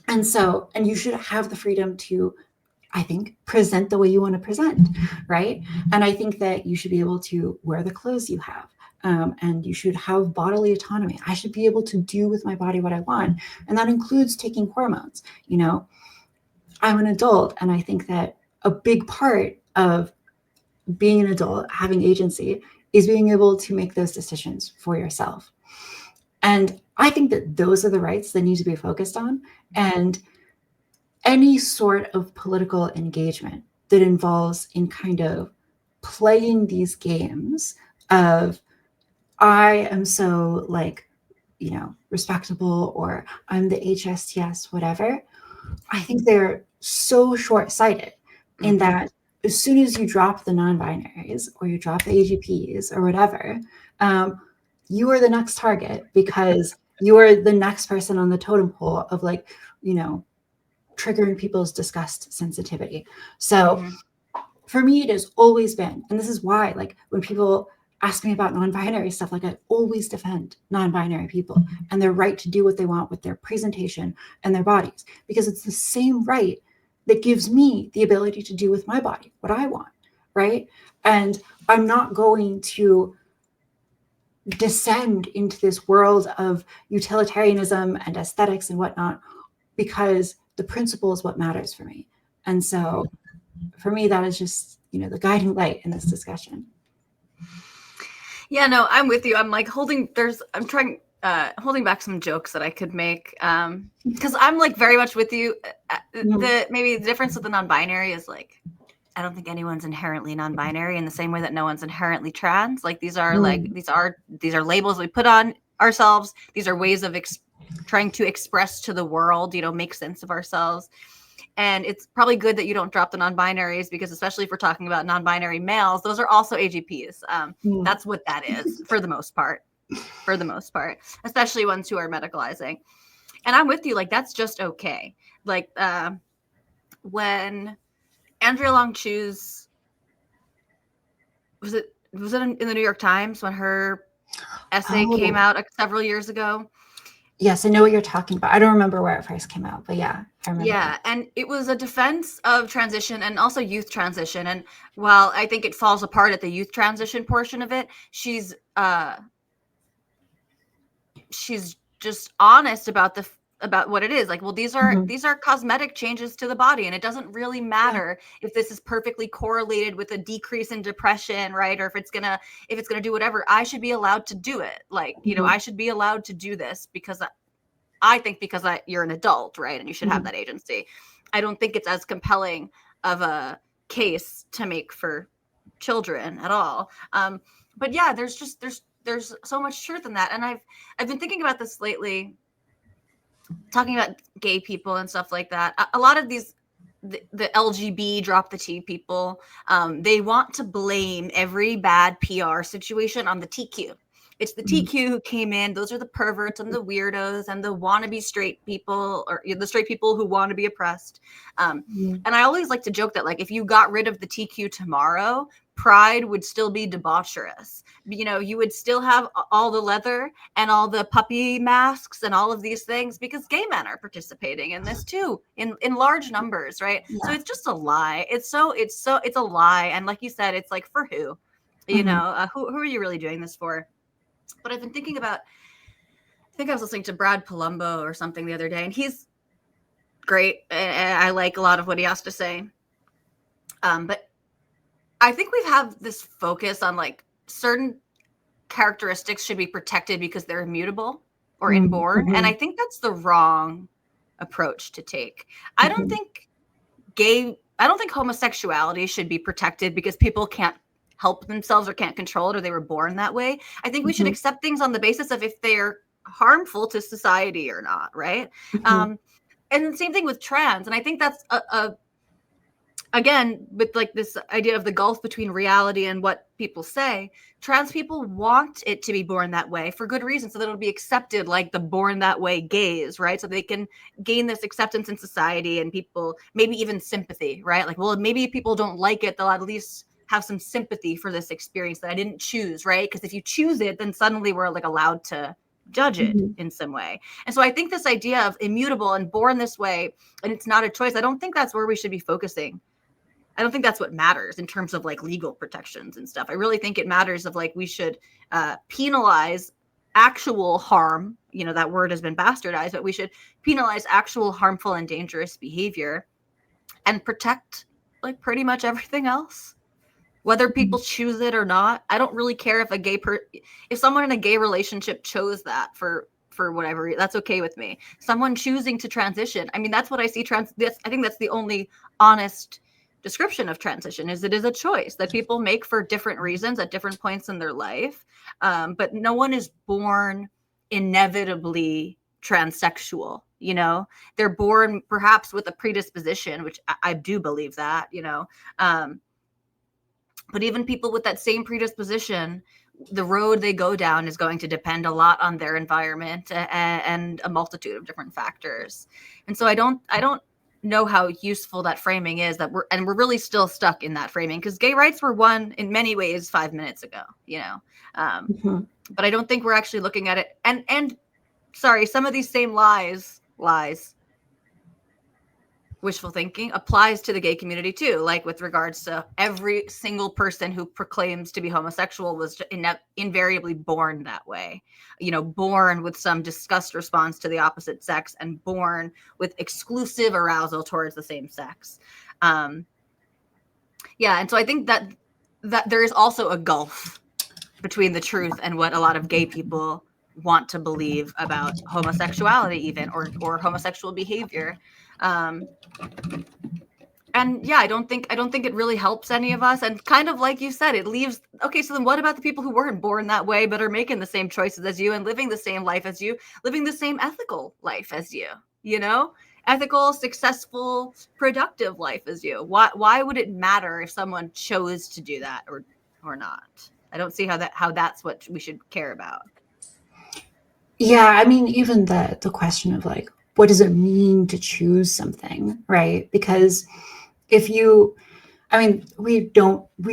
And so, and you should have the freedom to, I think, present the way you want to present, right? And I think that you should be able to wear the clothes you have. And you should have bodily autonomy. I should be able to do with my body what I want. And that includes taking hormones, I'm an adult, and I think that a big part of being an adult, having agency, is being able to make those decisions for yourself. And I think that those are the rights that need to be focused on. And any sort of political engagement that involves in kind of playing these games of, I am so like, respectable, or I'm the HSTS, whatever, I think they're so short-sighted in that as soon as you drop the non-binaries or you drop the AGPs or whatever, you are the next target because you are the next person on the totem pole of like, triggering people's disgust sensitivity. So for me, it has always been, and this is why, like when people ask me about non-binary stuff, like I always defend non-binary people and their right to do what they want with their presentation and their bodies, because it's the same right that gives me the ability to do with my body what I want, right? And I'm not going to descend into this world of utilitarianism and aesthetics and whatnot, because the principle is what matters for me. And so for me, that is just, the guiding light in this discussion. Yeah, no, I'm with you. I'm like holding back some jokes that I could make because I'm like very much with you. Maybe the difference with the non-binary is like, I don't think anyone's inherently non-binary in the same way that no one's inherently trans. Like these are these are labels we put on ourselves. These are ways of trying to express to the world, make sense of ourselves. And it's probably good that you don't drop the non-binaries, because especially if we're talking about non-binary males, those are also AGPs. That's what that is for the most part, especially ones who are medicalizing. And I'm with you. Like, that's just okay. Like when Andrea Long-Chu's, was it in the New York Times when her essay came out several years ago? Yes, I know what you're talking about. I don't remember where it first came out, but yeah, I remember. Yeah, and it was a defense of transition and also youth transition. And while I think it falls apart at the youth transition portion of it, she's just honest about what it is. Like, well, these are cosmetic changes to the body, and it doesn't really matter if this is perfectly correlated with a decrease in depression, right? Or if it's gonna do whatever. I should be allowed to do it. Like, I should be allowed to do this because you're an adult, right? And you should have that agency. I don't think it's as compelling of a case to make for children at all. But yeah, there's so much truth in that. And I've been thinking about this lately, talking about gay people and stuff like that. A lot of these, the LGB drop the T people, they want to blame every bad PR situation on the TQ. It's the TQ who came in. Those are the perverts and the weirdos and the wannabe straight people, or the straight people who want to be oppressed. And I always like to joke that, like, if you got rid of the TQ tomorrow, Pride would still be debaucherous. You know, you would still have all the leather and all the puppy masks and all of these things, because gay men are participating in this too, in large numbers, right? Yeah. So it's just a lie. It's a lie. And like you said, it's like, for who? You know, who are you really doing this for? But I've been thinking about, I think I was listening to Brad Palumbo or something the other day, and he's great. And I like a lot of what he has to say. But I think we have this focus on, like, certain characteristics should be protected because they're immutable or inborn. And I think that's the wrong approach to take. I don't think homosexuality should be protected because people can't help themselves or can't control it, or they were born that way. I think we should accept things on the basis of if they're harmful to society or not, right? And the same thing with trans. And I think that's again, with like this idea of the gulf between reality and what people say, trans people want it to be born that way for good reason, so that it'll be accepted, like the born that way gays, right? So they can gain this acceptance in society, and people, maybe even sympathy, right? Like, well, maybe if people don't like it, they'll at least have some sympathy for this experience that I didn't choose, right? Because if you choose it, then suddenly we're like allowed to judge it in some way. And so I think this idea of immutable and born this way, and it's not a choice, I don't think that's where we should be focusing. I don't think that's what matters in terms of like legal protections and stuff. I really think it matters of like, we should penalize actual harm. You know, that word has been bastardized, but we should penalize actual harmful and dangerous behavior and protect like pretty much everything else, whether people choose it or not. I don't really care if if someone in a gay relationship chose that for whatever, that's okay with me. Someone choosing to transition, I mean, that's what I see. I think that's the only honest description of transition, is it is a choice that people make for different reasons at different points in their life. But no one is born inevitably transsexual, you know. They're born perhaps with a predisposition, which I do believe that, you know. But even people with that same predisposition, the road they go down is going to depend a lot on their environment and a multitude of different factors. And so I don't know how useful that framing is, that we're really still stuck in that framing, because gay rights were won in many ways 5 minutes ago, you know. But I don't think we're actually looking at it. And sorry, some of these same lies, wishful thinking, applies to the gay community too. Like with regards to every single person who proclaims to be homosexual was invariably born that way, you know, born with some disgust response to the opposite sex and born with exclusive arousal towards the same sex. And so I think that there is also a gulf between the truth and what a lot of gay people want to believe about homosexuality, even, or homosexual behavior. And yeah, I don't think it really helps any of us. And kind of like you said, it leaves, okay, so then what about the people who weren't born that way, but are making the same choices as you and living the same life as you, living the same ethical life as you know, ethical, successful, productive life as you? Why would it matter if someone chose to do that or not? I don't see how that's what we should care about. Yeah, I mean, even the question of like, what does it mean to choose something, right? Because we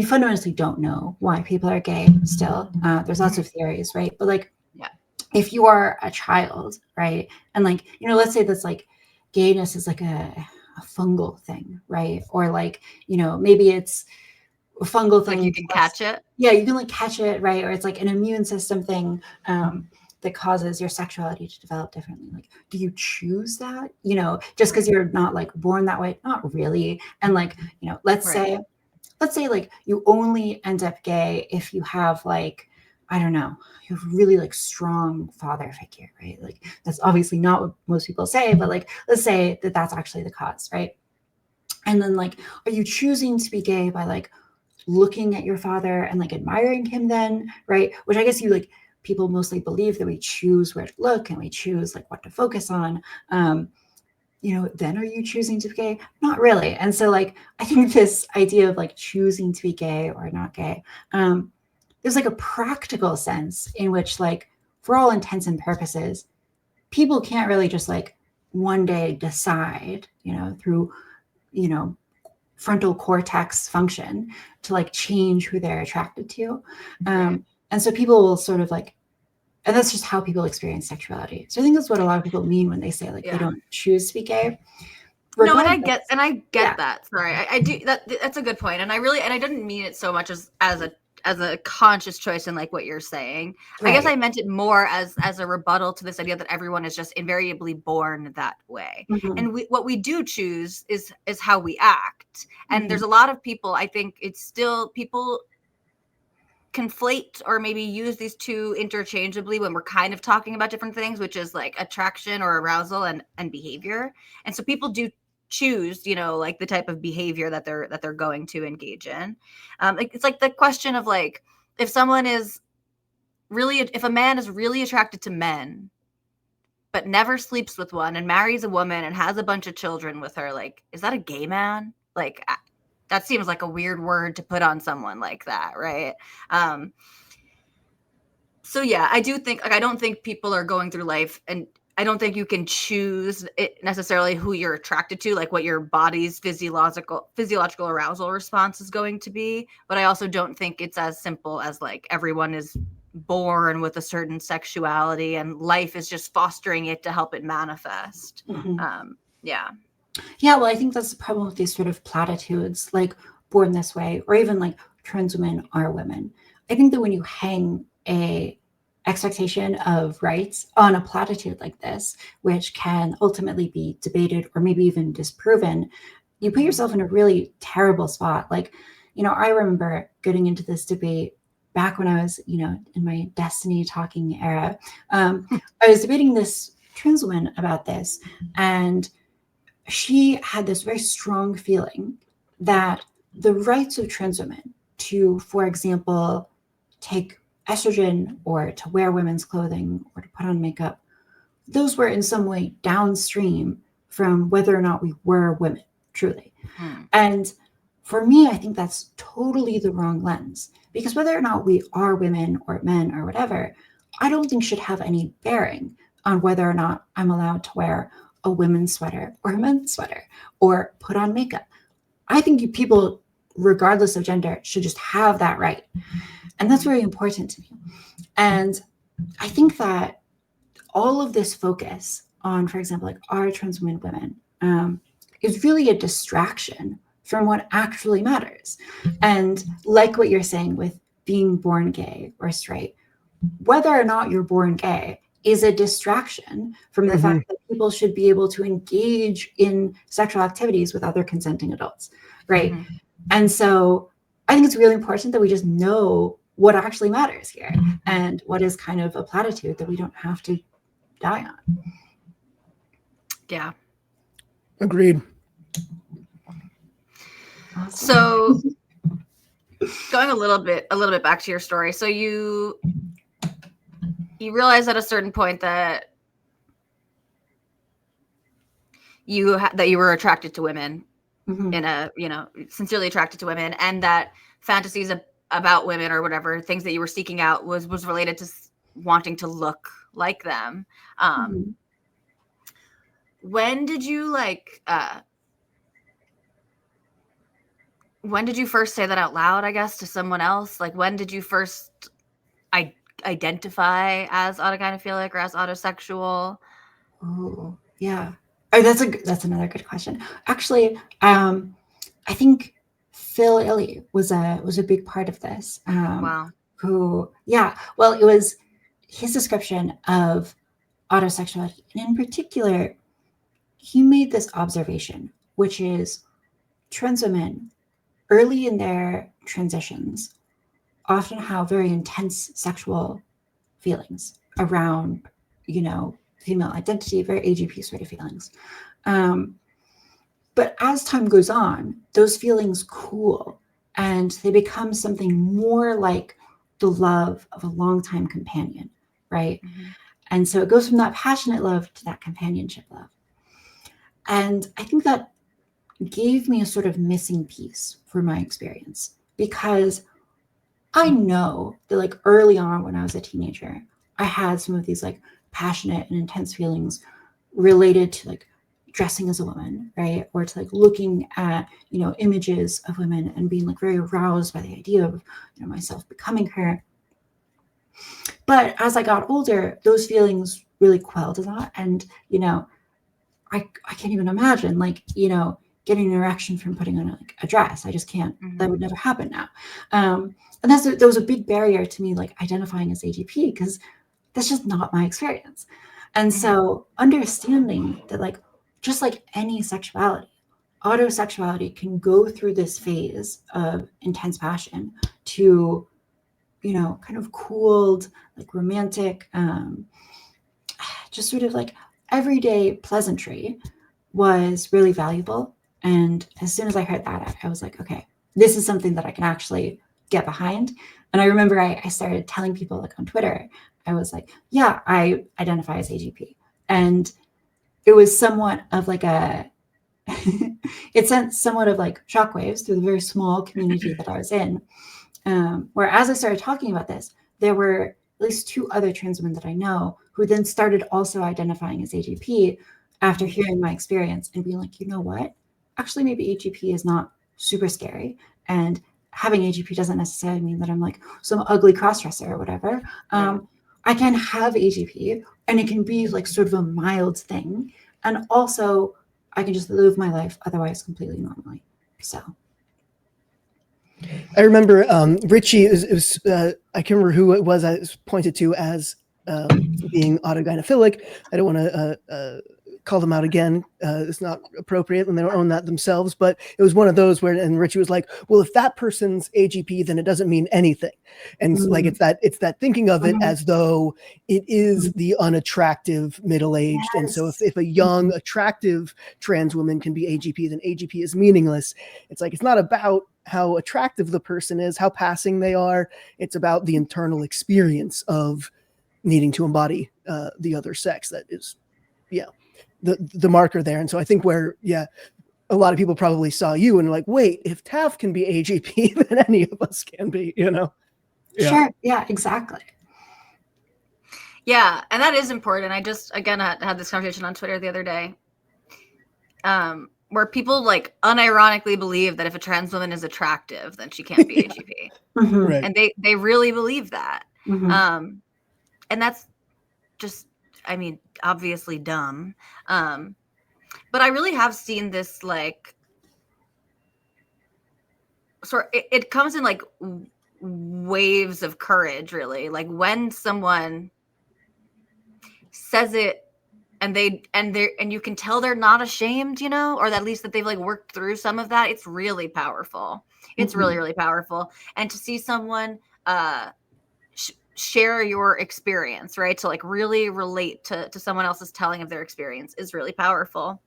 fundamentally don't know why people are gay still. There's lots of theories, right? But like, if you are a child, right? And like, you know, let's say that's like gayness is like a fungal thing, right? Or like, you know, maybe it's a fungal thing. Like you can catch it. Yeah, you can like catch it, right? Or it's like an immune system thing. That causes your sexuality to develop differently. Like, do you choose that? You know, just because you're not like born that way? Not really. And like, you know, let's say like you only end up gay if you have like, I don't know, you have really like strong father figure, right? Like that's obviously not what most people say, but like, let's say that that's actually the cause, right? And then like, are you choosing to be gay by like looking at your father and like admiring him then, right? Which I guess people mostly believe that we choose where to look and we choose like what to focus on. You know, then are you choosing to be gay? Not really. And so like, I think this idea of like choosing to be gay or not gay, there's like a practical sense in which, like, for all intents and purposes, people can't really just like one day decide, through, frontal cortex function to like change who they're attracted to. And so people will sort of like, and that's just how people experience sexuality. So I think that's what a lot of people mean when they say like they don't choose to be gay. No, and I get that. Sorry, I do that. That's a good point, and I didn't mean it so much as a conscious choice in like what you're saying. Right. I guess I meant it more as a rebuttal to this idea that everyone is just invariably born that way, and what we do choose is how we act. And there's a lot of people. I think it's still people conflate or maybe use these two interchangeably when we're kind of talking about different things, which is like attraction or arousal and behavior. And so people do choose, like the type of behavior that they're going to engage in. It's like the question of like, if a man is really attracted to men, but never sleeps with one and marries a woman and has a bunch of children with her, like, is that a gay man? Like, that seems like a weird word to put on someone like that, right? So yeah, I do think, like, I don't think people are going through life, and I don't think you can choose it necessarily who you're attracted to, like what your body's physiological arousal response is going to be. But I also don't think it's as simple as like everyone is born with a certain sexuality and life is just fostering it to help it manifest. Yeah, well, I think that's the problem with these sort of platitudes, like born this way, or even like trans women are women. I think that when you hang a expectation of rights on a platitude like this, which can ultimately be debated or maybe even disproven, you put yourself in a really terrible spot. Like, I remember getting into this debate back when I was, in my Destiny talking era. I was debating this trans woman about this, and she had this very strong feeling that the rights of trans women to, for example, take estrogen or to wear women's clothing or to put on makeup, those were in some way downstream from whether or not we were women, truly. And for me, I think that's totally the wrong lens, because whether or not we are women or men or whatever, I don't think should have any bearing on whether or not I'm allowed to wear a women's sweater or a men's sweater or put on makeup. I think you people, regardless of gender, should just have that right. And that's very important to me. And I think that all of this focus on, for example, like are trans women, is really a distraction from what actually matters. And like what you're saying with being born gay or straight, whether or not you're born gay is a distraction from the fact that people should be able to engage in sexual activities with other consenting adults, right? And so I think it's really important that we just know what actually matters here and what is kind of a platitude that we don't have to die on. Yeah. Agreed. Awesome. So going a little bit back to your story. So you realized at a certain point that you were attracted to women in a, sincerely attracted to women, and that fantasies about women or whatever things that you were seeking out was related to wanting to look like them. When did you when did you first say that out loud, I guess, to someone else? Like, when did you first identify as autogynephilic or as autosexual? Oh, yeah. Oh, that's another good question. Actually, I think Phil Illy was a big part of this. Wow. Well, it was his description of autosexuality, and in particular, he made this observation, which is trans women early in their transitions often have very intense sexual feelings around, female identity, very AGP sort of feelings. But as time goes on, those feelings cool and they become something more like the love of a longtime companion, right? And so it goes from that passionate love to that companionship love. And I think that gave me a sort of missing piece for my experience, because I know that like early on when I was a teenager, I had some of these like passionate and intense feelings related to like dressing as a woman, right? Or to like looking at, images of women and being like very aroused by the idea of, myself becoming her. But as I got older, those feelings really quelled a lot. And, I can't even imagine like, getting an erection from putting on like a dress. I just can't, that would never happen now. And there was a big barrier to me like identifying as AGP because that's just not my experience. And so understanding that like, just like any sexuality, autosexuality can go through this phase of intense passion to, kind of cooled, like romantic, just sort of like everyday pleasantry was really valuable. And as soon as I heard that, I was like, okay, this is something that I can actually get behind. And I remember I started telling people like on Twitter, I was like, yeah, I identify as AGP. And it was somewhat of like it sent somewhat of like shockwaves through the very small community that I was in. Where as I started talking about this, there were at least 2 other trans women that I know who then started also identifying as AGP after hearing my experience and being like, you know what? Actually, maybe AGP is not super scary. And having AGP doesn't necessarily mean that I'm like some ugly crossdresser or whatever. I can have AGP and it can be like sort of a mild thing. And also, I can just live my life otherwise completely normally. So. I remember Richie I can't remember who it was I was pointed to as being autogynephilic. I don't want to call them out again. It's not appropriate when they don't own that themselves, but it was one of those where, and Richie was like, well, if that person's AGP, then it doesn't mean anything. And like, it's that thinking of it as though it is the unattractive middle-aged. Yes. And so if a young, attractive trans woman can be AGP, then AGP is meaningless. It's like, it's not about how attractive the person is, how passing they are. It's about the internal experience of needing to embody the other sex that is, the marker there. And so I think where, a lot of people probably saw you and like, wait, if Taff can be AGP, then any of us can be, Sure. Yeah, exactly. Yeah. And that is important. I just, again, had this conversation on Twitter the other day, where people like unironically believe that if a trans woman is attractive, then she can't be AGP. Right. And they really believe that. And that's just, I mean, obviously dumb. But I really have seen this like it comes in like waves of courage, really. Like when someone says it and you can tell they're not ashamed, or at least that they've like worked through some of that. It's really powerful. It's really, really powerful. And to see someone share your experience, right? To like really relate to someone else's telling of their experience is really powerful.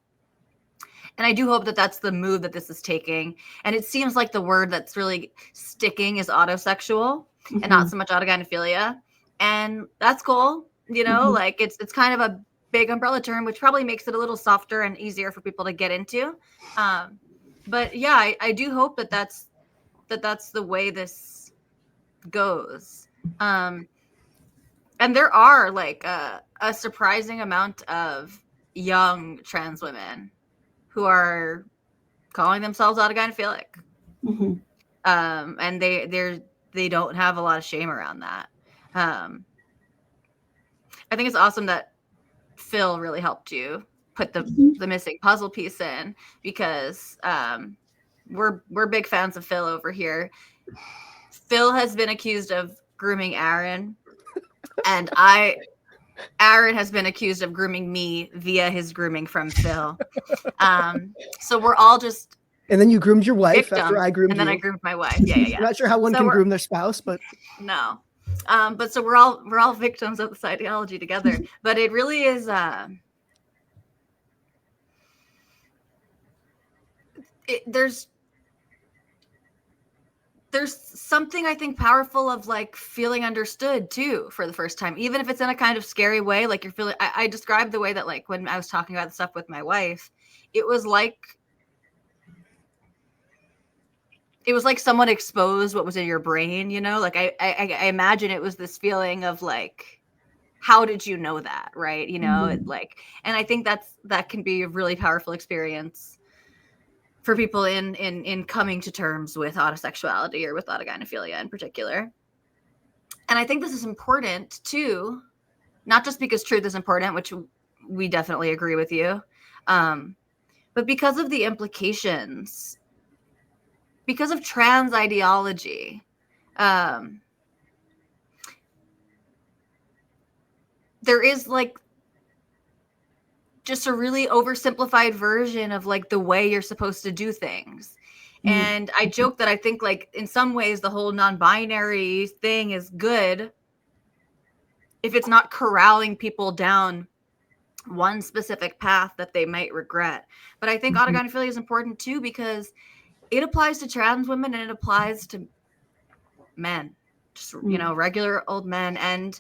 And I do hope that that's the move that this is taking. And it seems like the word that's really sticking is autosexual and not so much autogynephilia. And that's cool. Like it's kind of a big umbrella term, which probably makes it a little softer and easier for people to get into. But yeah, I do hope that that's the way this goes. And there are like a surprising amount of young trans women who are calling themselves autogynephilic. And they don't have a lot of shame around that. I think it's awesome that Phil really helped you put the missing puzzle piece in, because we're big fans of Phil over here. Phil has been accused of grooming Aaron, and Aaron has been accused of grooming me via his grooming from Phil. So we're all just. And then you groomed your wife victims, after I groomed and then you. I groomed my wife. Yeah. I'm not sure how one can groom their spouse, but no. But so we're all victims of this ideology together. But it really is. There's something I think powerful of like feeling understood too for the first time, even if it's in a kind of scary way. Like you're feeling. I described the way that like when I was talking about the stuff with my wife, it was like it was like someone exposed what was in your brain, you know? Like I imagine it was this feeling of like, how did you know that, right? You know, Mhm. and I think that can be a really powerful experience for people in coming to terms with autosexuality or with autogynephilia in particular. And I think this is important too, not just because truth is important, which we definitely agree with you, but because of the implications, because of trans ideology. There is like just a really oversimplified version of like the way you're supposed to do things. And I joke that I think like in some ways the whole non-binary thing is good if it's not corralling people down one specific path that they might regret. But I think autogynephilia is important too because it applies to trans women and it applies to men, just you know, regular old men. And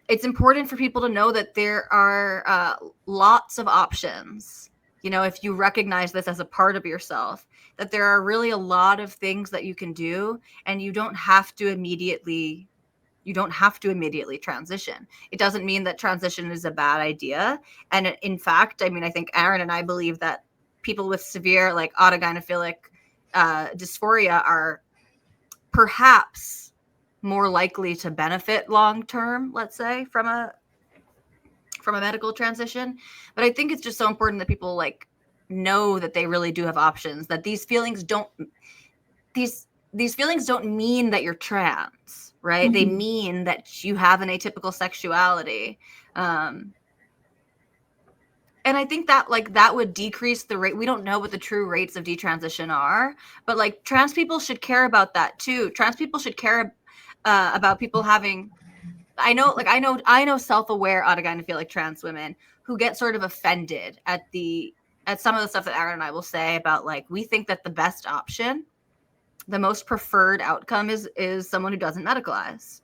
it's important for people to know that there are lots of options. You know, if you recognize this as a part of yourself, that there are really a lot of things that you can do, and you don't have to immediately transition. It doesn't mean that transition is a bad idea. And in fact, I mean, I think Aaron and I believe that people with severe like autogynephilic dysphoria are perhaps more likely to benefit long term, let's say, from a medical transition. But I think it's just so important that people like know that they really do have options, that these feelings don't mean that you're trans, right? They mean that you have an atypical sexuality. And I think that like that would decrease the rate. We don't know what the true rates of detransition are, but like trans people should care about that too. Trans people should care about people having, I know self-aware autogynephilic trans women who get sort of offended at some of the stuff that Aaron and I will say about like, we think that the best option, the most preferred outcome is someone who doesn't medicalize.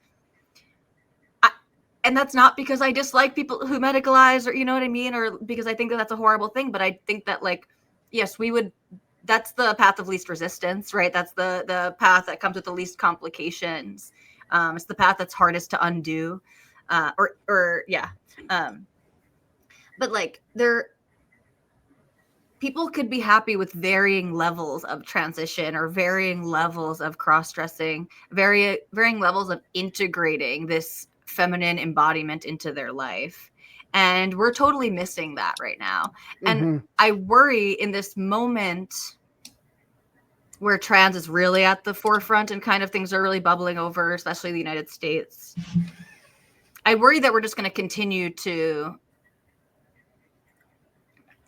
And that's not because I dislike people who medicalize, or you know what I mean, or because I think that that's a horrible thing. But I think that like, yes, that's the path of least resistance, right? That's the path that comes with the least complications. It's the path that's hardest to undo, yeah. But like people could be happy with varying levels of transition or varying levels of cross-dressing, varying levels of integrating this feminine embodiment into their life. And we're totally missing that right now. And I worry in this moment where trans is really at the forefront and kind of things are really bubbling over, especially the United States. I worry that we're just going to continue to,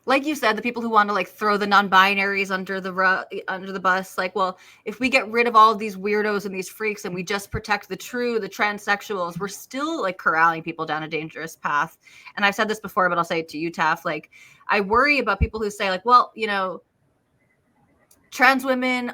like you said, the people who want to like throw the non-binaries under the bus, like, well, if we get rid of all of these weirdos and these freaks and we just protect the transsexuals, we're still like corralling people down a dangerous path. And I've said this before, but I'll say it to you, Taff. Like, I worry about people who say like, well, you know,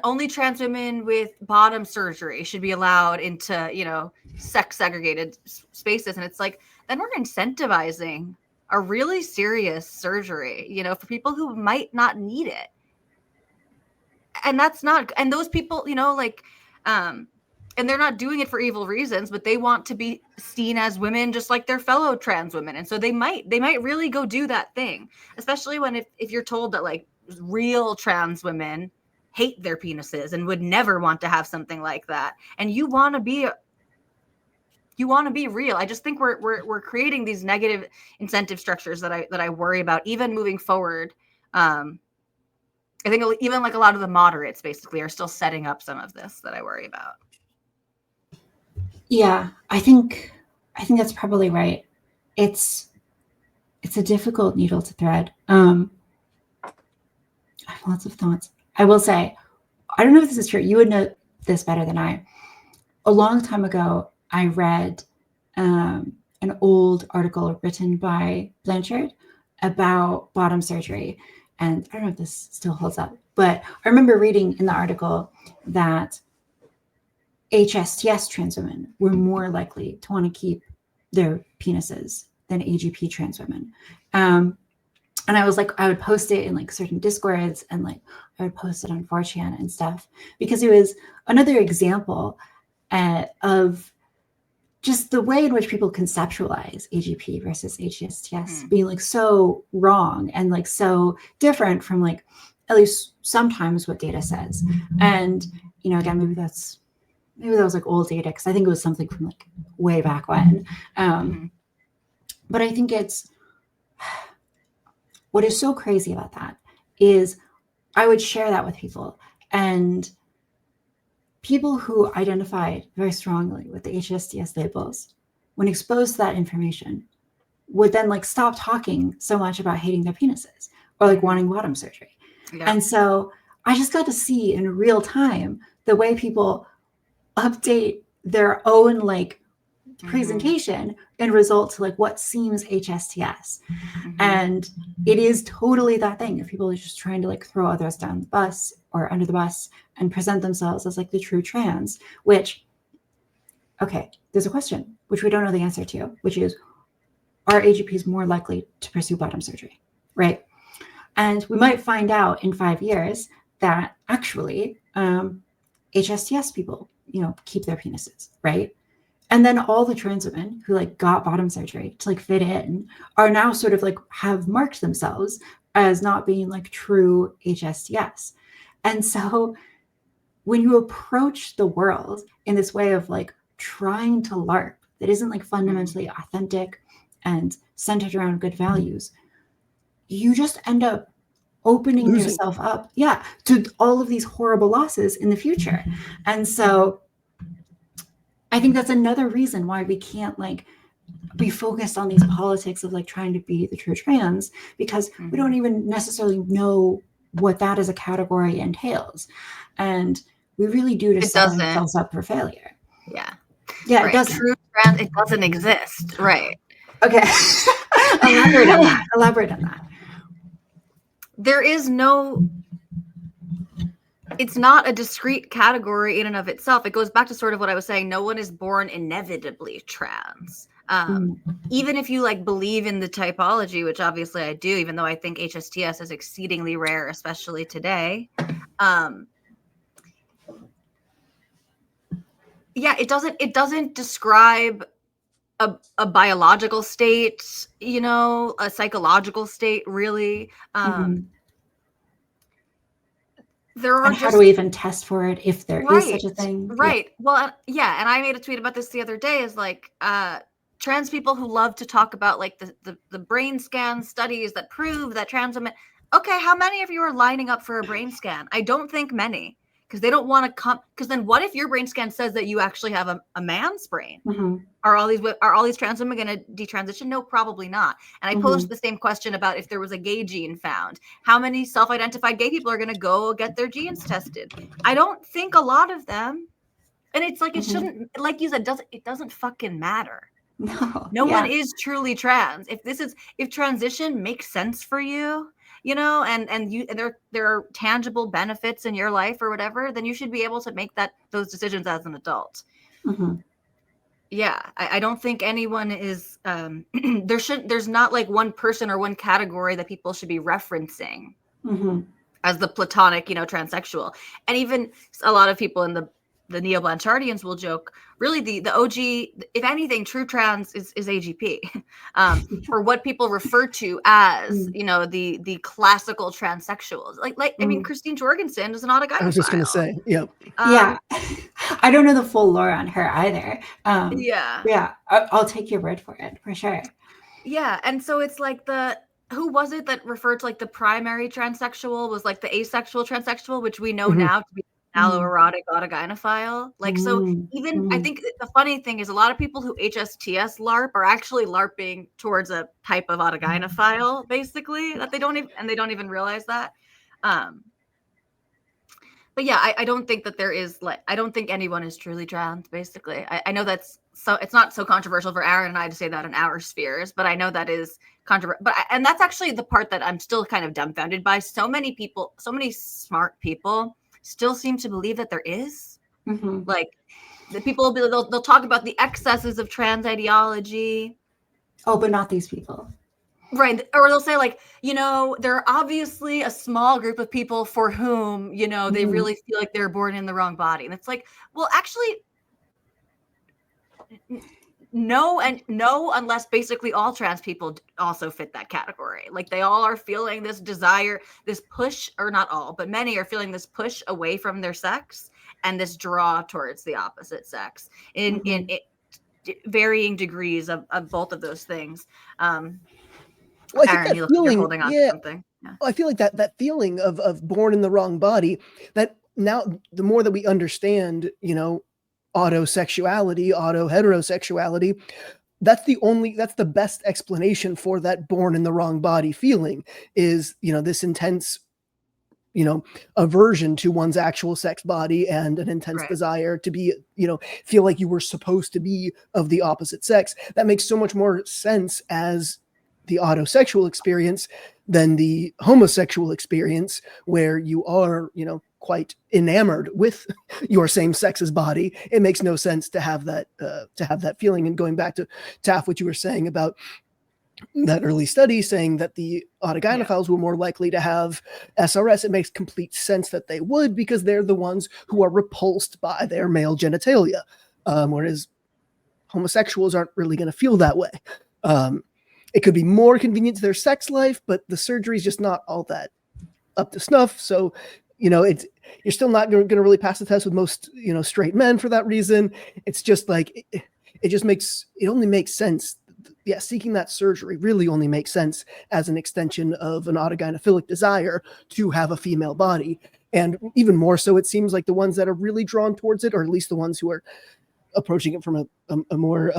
only trans women with bottom surgery should be allowed into, you know, sex segregated spaces. And it's like, then we're incentivizing a really serious surgery, you know, for people who might not need it. And that's not, and those people, you know, like, and they're not doing it for evil reasons, but they want to be seen as women just like their fellow trans women. And so they might really go do that thing, especially when if you're told that like real trans women hate their penises and would never want to have something like that. And you want to be real. I just think we're creating these negative incentive structures that I worry about, even moving forward. I think even like a lot of the moderates basically are still setting up some of this that I worry about. Yeah, I think that's probably right. It's a difficult needle to thread. I have lots of thoughts. I will say, I don't know if this is true. You would know this better than I. A long time ago, I read an old article written by Blanchard about bottom surgery. And I don't know if this still holds up, but I remember reading in the article that HSTS trans women were more likely to want to keep their penises than AGP trans women. And I would post it in like certain Discords, and like I would post it on 4chan and stuff, because it was another example of just the way in which people conceptualize AGP versus HSTS being like so wrong and like so different from like at least sometimes what data says. And, you know, again, maybe that was like old data, because I think it was something from like way back when. But I think what is so crazy about that is I would share that with people, and people who identified very strongly with the HSTS labels, when exposed to that information, would then like stop talking so much about hating their penises or like wanting bottom surgery. Yeah. And so I just got to see in real time the way people update their own like presentation and result to like what seems HSTS. And it is totally that thing if people are just trying to like throw others down the bus or under the bus and present themselves as like the true trans, which, okay, there's a question which we don't know the answer to, which is, are AGPs more likely to pursue bottom surgery, right? And we might find out in 5 years that actually HSTS people, you know, keep their penises, right? And then all the trans women who like got bottom surgery to like fit in are now sort of like have marked themselves as not being like true HSTS. And so when you approach the world in this way of like trying to LARP that isn't like fundamentally authentic and centered around good values, you just end up opening yourself up, to all of these horrible losses in the future. And so I think that's another reason why we can't like be focused on these politics of like trying to be the true trans, because we don't even necessarily know what that as a category entails. And we really do just set ourselves up for failure. Yeah. Yeah, right. It doesn't. True trans, it doesn't exist. Right. Okay. Elaborate on that. There is no, it's not a discrete category in and of itself. It goes back to sort of what I was saying. No one is born inevitably trans. Even if you like believe in the typology, which obviously I do, even though I think HSTS is exceedingly rare, especially today. It doesn't describe a biological state, you know, a psychological state, really. There are how do we even test for it if there is such a thing? Right. Yeah. Well, yeah. And I made a tweet about this the other day, is like trans people who love to talk about like the brain scan studies that prove that trans women. Okay, how many of you are lining up for a brain scan? I don't think many, because they don't want to come. Because then what if your brain scan says that you actually have a man's brain? Are all these trans women going to detransition? No, probably not. And I posed the same question about if there was a gay gene found. How many self-identified gay people are going to go get their genes tested? I don't think a lot of them. And it's like, it shouldn't, like you said, it doesn't fucking matter. No one is truly trans. If transition makes sense for you, you know, and there are tangible benefits in your life or whatever, then you should be able to make those decisions as an adult. Yeah, I don't think anyone is there's not like one person or one category that people should be referencing as the platonic, you know, transsexual. And even a lot of people in the neo-Blanchardians will joke, really the OG, if anything, true trans is AGP, for what people refer to as, you know, the classical transsexuals. Like I mean, Christine Jorgensen is an autogynephile. I was just going to say, yep. I don't know the full lore on her either. I'll take your word for it, for sure. Yeah, and so it's like who was it that referred to like the primary transsexual was like the asexual transsexual, which we know now to be alloerotic autogynephile. Like, so even I think the funny thing is a lot of people who HSTS LARP are actually LARPing towards a type of autogynephile, basically, that they don't even realize that. But yeah, I don't think that there is I don't think anyone is truly trans, basically. I know that's it's not so controversial for Aaron and I to say that in our spheres, but I know that is controversial. And that's actually the part that I'm still kind of dumbfounded by. So many people, so many smart people still seem to believe that there is. Like the people they'll talk about the excesses of trans ideology. Oh, but not these people. Right. Or they'll say like, there are obviously a small group of people for whom, they really feel like they're born in the wrong body. And it's like, well, actually, no, unless basically all trans people also fit that category. Like they all are feeling this desire, this push, or not all, but many are feeling this push away from their sex and this draw towards the opposite sex in varying degrees of both of those things. Well, I think Aaron, that you're holding on to something. Yeah. I feel like that feeling of born in the wrong body, that now the more that we understand, autosexuality, auto-heterosexuality, that's the best explanation for that born in the wrong body feeling is, this intense, aversion to one's actual sex body and an intense desire to be, feel like you were supposed to be of the opposite sex. That makes so much more sense as the autosexual experience than the homosexual experience, where you are, quite enamored with your same sex's body. It makes no sense to have that feeling. And going back to Taff, what you were saying about that early study saying that the autogynephiles were more likely to have SRS, it makes complete sense that they would, because they're the ones who are repulsed by their male genitalia, whereas homosexuals aren't really going to feel that way. It could be more convenient to their sex life, but the surgery is just not all that up to snuff. So, you're still not going to really pass the test with most, straight men for that reason. It's just like, it only makes sense. Yeah, seeking that surgery really only makes sense as an extension of an autogynephilic desire to have a female body. And even more so, it seems like the ones that are really drawn towards it, or at least the ones who are approaching it from a more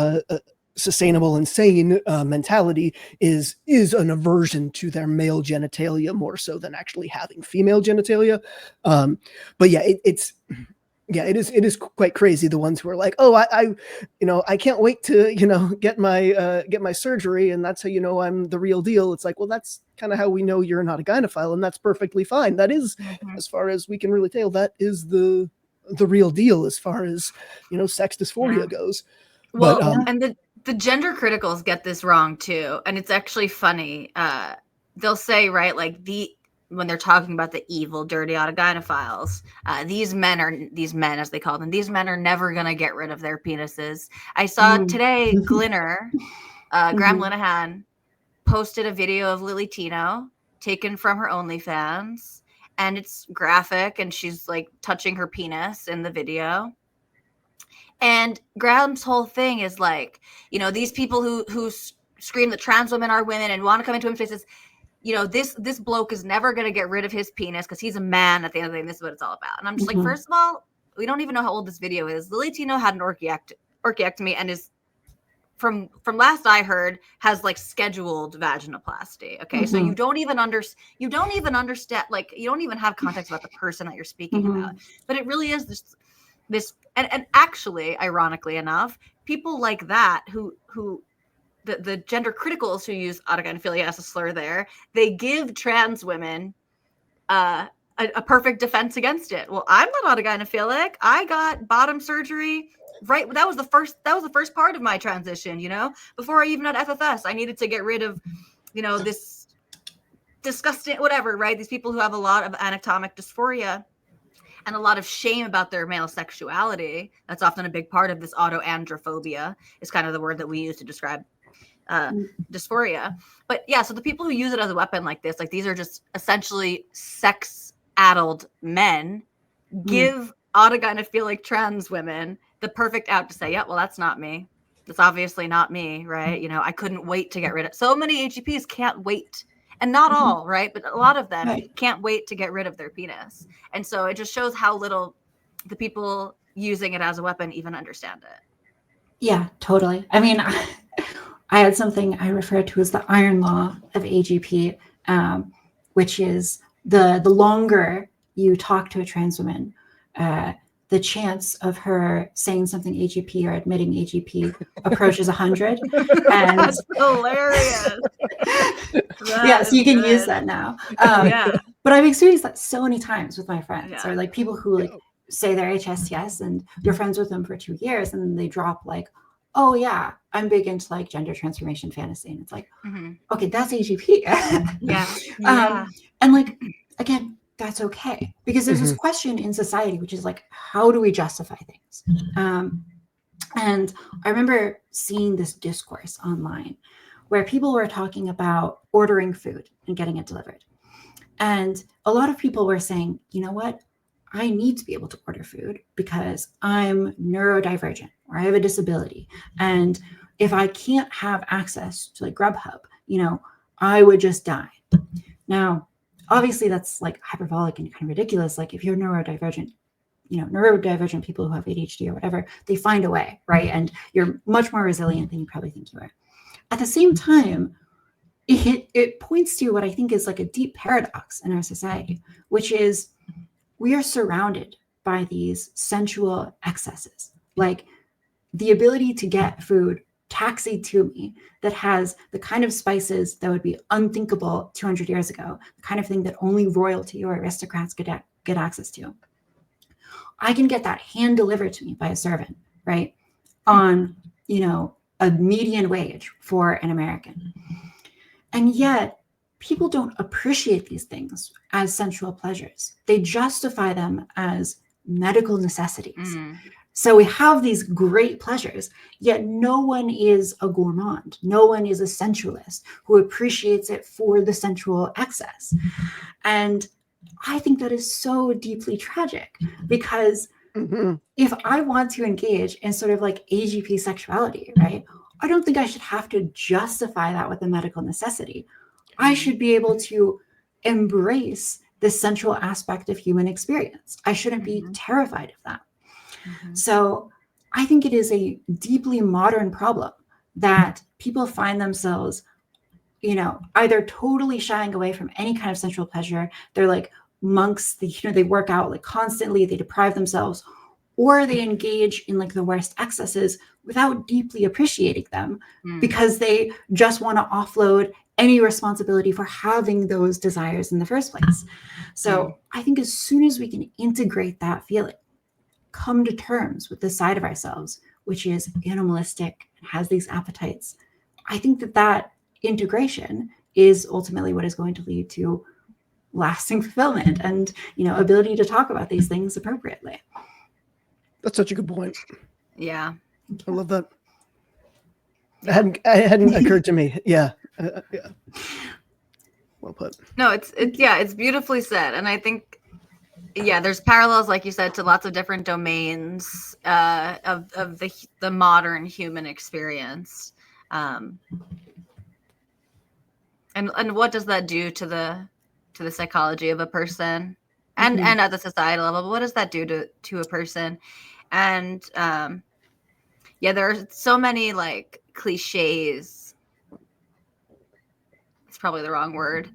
sustainable and sane mentality, is an aversion to their male genitalia more so than actually having female genitalia. But yeah, it is quite crazy. The ones who are like, oh, I can't wait to, get my surgery, and that's how I'm the real deal. It's like, well, that's kind of how we know you're not a gynephile, and that's perfectly fine. That is, as far as we can really tell, that is the real deal as far as sex dysphoria goes. Well, but, and the gender criticals get this wrong too, and it's actually funny. They'll say, right, like when they're talking about the evil, dirty autogynephiles, these men, as they call them, these men are never going to get rid of their penises. I saw today, Glinner, Graham Linehan, posted a video of Lily Tino taken from her OnlyFans, and it's graphic, and she's like touching her penis in the video. And Graham's whole thing is like, these people who scream that trans women are women and want to come into women's faces, this bloke is never going to get rid of his penis because he's a man at the end of the day, and this is what it's all about. And I'm just like, first of all, we don't even know how old this video is. Lily Tino had an orchiectomy and is, from last I heard, has like scheduled vaginoplasty. Okay. So you don't even understand, like, you don't even have context about the person that you're speaking about. But it really is this and actually, ironically enough, people like that who the gender criticals who use autogynephilia as a slur there, they give trans women a perfect defense against it. Well, I'm not autogynephilic. I got bottom surgery. Right. That was the first part of my transition, before I even had FFS. I needed to get rid of, this disgusting, whatever, right? These people who have a lot of anatomic dysphoria and a lot of shame about their male sexuality. That's often a big part of this autoandrophobia, is kind of the word that we use to describe dysphoria. But yeah, so the people who use it as a weapon like this, like these are just essentially sex-addled men, give autogynephilic trans women the perfect out to say, yeah, well, that's not me. That's obviously not me, right? I couldn't wait to get rid of. So many AGPs can't wait. And not all, right? But a lot of them can't wait to get rid of their penis. And so it just shows how little the people using it as a weapon even understand it. Yeah, totally. I mean, I had something I refer to as the iron law of AGP, which is the longer you talk to a trans woman, the chance of her saying something AGP or admitting AGP approaches 100. And that's hilarious. So you can use that now. But I've experienced that so many times with my friends, or like people who like say they're HSTS and you're friends with them for 2 years, and then they drop like oh yeah, I'm big into like gender transformation fantasy. And it's like, Mm-hmm. okay, that's AGP. Yeah. And like, again, that's okay. Because there's this question in society, which is like, how do we justify things? And I remember seeing this discourse online where people were talking about ordering food and getting it delivered. And a lot of people were saying, you know what? I need to be able to order food because I'm neurodivergent or I have a disability. And if I can't have access to like Grubhub, you know, I would just die. Now, obviously that's like hyperbolic and kind of ridiculous. Like if you're neurodivergent, you know, neurodivergent people who have ADHD or whatever, they find a way, right? And you're much more resilient than you probably think you are. At the same time, it points to what I think is like a deep paradox in our society, which is we are surrounded by these sensual excesses, like the ability to get food taxied to me that has the kind of spices that would be unthinkable 200 years ago, the kind of thing that only royalty or aristocrats get access to. I can get that hand delivered to me by a servant, right? On, you know, a median wage for an American. And yet people don't appreciate these things as sensual pleasures. They justify them as medical necessities. So we have these great pleasures, yet no one is a gourmand. No one is a sensualist who appreciates it for the sensual excess. And I think that is so deeply tragic because if I want to engage in sort of like AGP sexuality, right, I don't think I should have to justify that with a medical necessity. I should be able to embrace the sensual aspect of human experience. I shouldn't be terrified of that. So I think it is a deeply modern problem that people find themselves, you know, either totally shying away from any kind of sensual pleasure. They're like monks, they work out like constantly, they deprive themselves, or they engage in like the worst excesses without deeply appreciating them because they just want to offload any responsibility for having those desires in the first place. So I think as soon as we can integrate that feeling, come to terms with the side of ourselves, which is animalistic and has these appetites, I think that integration is ultimately what is going to lead to lasting fulfillment and, you know, ability to talk about these things appropriately. That's such a good point. Yeah. I love that. It hadn't occurred to me. Yeah. Yeah. Well put. No, it's beautifully said. And I think, yeah, there's parallels, like you said, to lots of different domains of the modern human experience. And what does that do to the psychology of a person and at the societal level? What does that do to a person? And yeah, there are so many like cliches. It's probably the wrong word.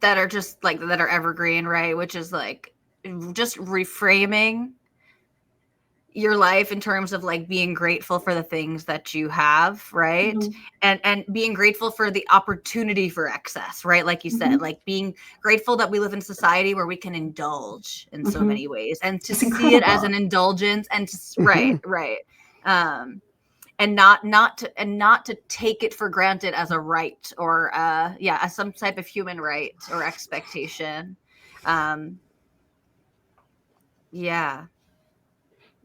That are just like that are evergreen, right? Which is like just reframing your life in terms of like being grateful for the things that you have, right? And being grateful for the opportunity for excess, right? Like you said, like being grateful that we live in a society where we can indulge in so many ways and to see it as an indulgence and to right. And not to take it for granted as a right or as some type of human right or expectation.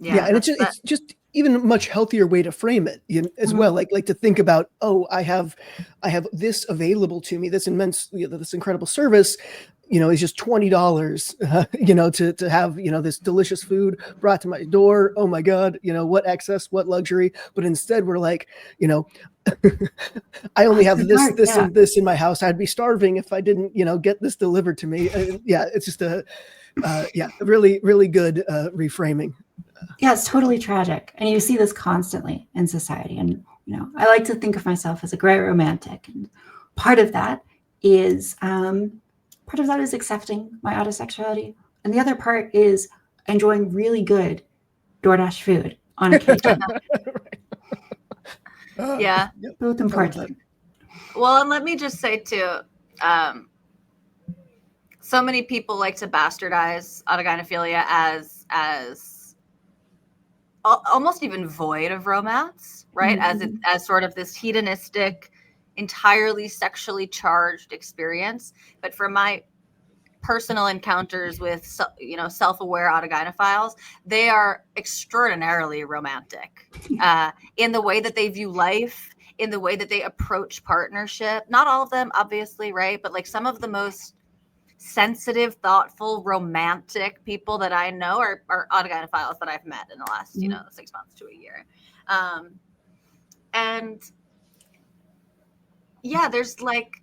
Yeah, and it's just even a much healthier way to frame it as well. Like to think about, oh, I have this available to me, this immense, this incredible service, is just $20, to have, this delicious food brought to my door. Oh my God, what excess, what luxury. But instead we're like, I only have this and this in my house. I'd be starving if I didn't, get this delivered to me. It's just a really, really good reframing. Yeah, it's totally tragic. And you see this constantly in society. And, I like to think of myself as a great romantic. And part of that is accepting my autosexuality. And the other part is enjoying really good DoorDash food on occasion. Yeah. Both important. Well, and let me just say too, so many people like to bastardize autogynephilia as almost even void of romance, right? As sort of this hedonistic, entirely sexually charged experience. But from my personal encounters with self-aware autogynephiles, they are extraordinarily romantic in the way that they view life, in the way that they approach partnership. Not all of them, obviously, right? But like some of the most sensitive, thoughtful, romantic people that I know are autogynephiles that I've met in the last 6 months to a year. And yeah, there's like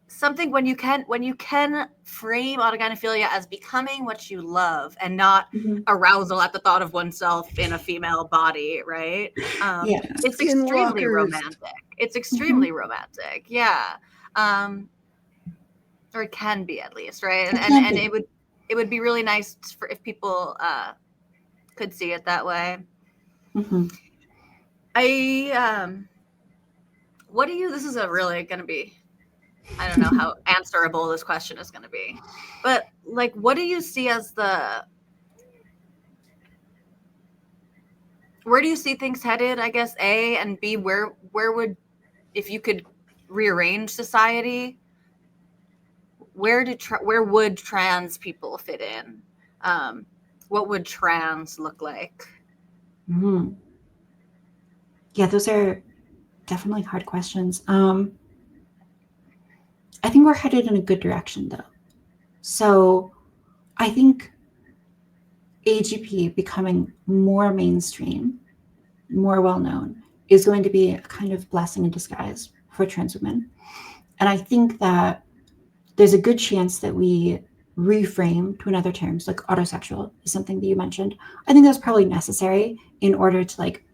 something when you can frame autogynephilia as becoming what you love and not arousal at the thought of oneself in a female body, right? It's extremely romantic. It's extremely romantic. Yeah. Or it can be, at least, right? And it would be really nice for if people could see it that way. This is a really going to be, I don't know how answerable this question is going to be, but like, what do you see as where do you see things headed, I guess, A, and B, where would, if you could rearrange society, where would trans people fit in? What would trans look like? Yeah, those are definitely hard questions. I think we're headed in a good direction, though. So I think AGP becoming more mainstream, more well-known, is going to be a kind of blessing in disguise for trans women. And I think that there's a good chance that we reframe to another terms, like autosexual is something that you mentioned. I think that's probably necessary in order to like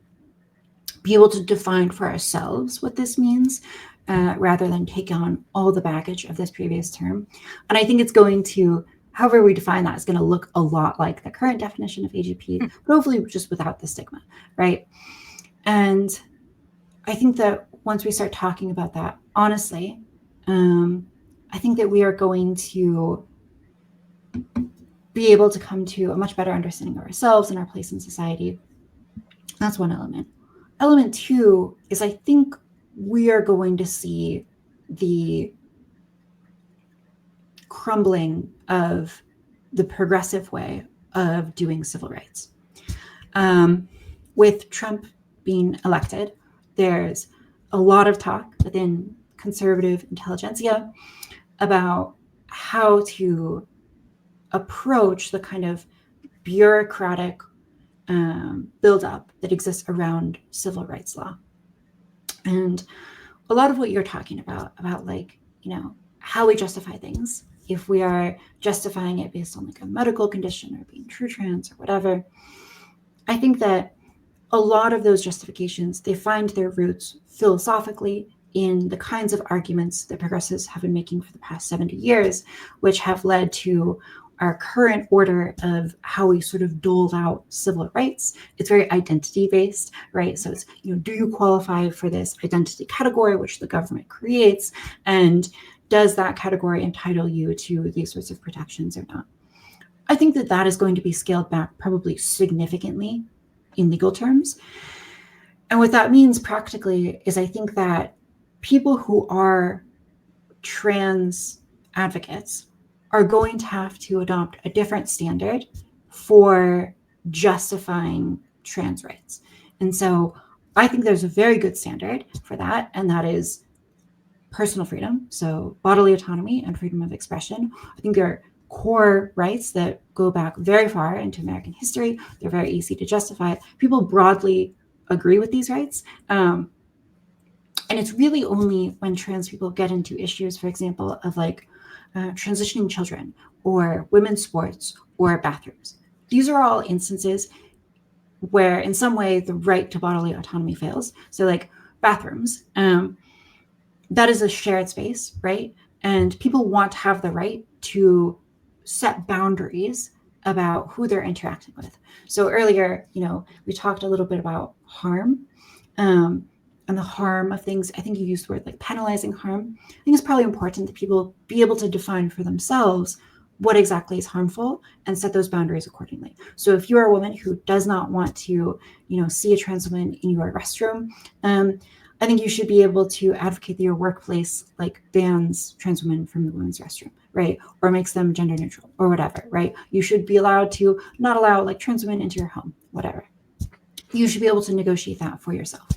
be able to define for ourselves what this means, rather than take on all the baggage of this previous term. And I think it's going to, however we define that, is going to look a lot like the current definition of AGP, but hopefully just without the stigma, right? And I think that once we start talking about that, honestly, I think that we are going to be able to come to a much better understanding of ourselves and our place in society. That's one element. Element two is I think we are going to see the crumbling of the progressive way of doing civil rights. With Trump being elected, there's a lot of talk within conservative intelligentsia about how to approach the kind of bureaucratic buildup that exists around civil rights law. And a lot of what you're talking about like, how we justify things, if we are justifying it based on like a medical condition or being true trans or whatever, I think that a lot of those justifications, they find their roots philosophically in the kinds of arguments that progressives have been making for the past 70 years, which have led to our current order of how we sort of doled out civil rights. It's very identity-based, right? So it's, do you qualify for this identity category, which the government creates? And does that category entitle you to these sorts of protections or not? I think that that is going to be scaled back probably significantly in legal terms. And what that means practically is I think that people who are trans advocates are going to have to adopt a different standard for justifying trans rights. And so I think there's a very good standard for that, and that is personal freedom, so bodily autonomy and freedom of expression. I think they're core rights that go back very far into American history. They're very easy to justify. People broadly agree with these rights. And it's really only when trans people get into issues, for example, of like transitioning children or women's sports or bathrooms. These are all instances where in some way the right to bodily autonomy fails. So like bathrooms, that is a shared space, right? And people want to have the right to set boundaries about who they're interacting with. So earlier, we talked a little bit about harm, and the harm of things. I think you used the word like penalizing harm. I think it's probably important that people be able to define for themselves what exactly is harmful and set those boundaries accordingly. So if you're a woman who does not want to, see a trans woman in your restroom, I think you should be able to advocate that your workplace bans trans women from the women's restroom, right? Or makes them gender neutral or whatever, right? You should be allowed to not allow trans women into your home, whatever. You should be able to negotiate that for yourself.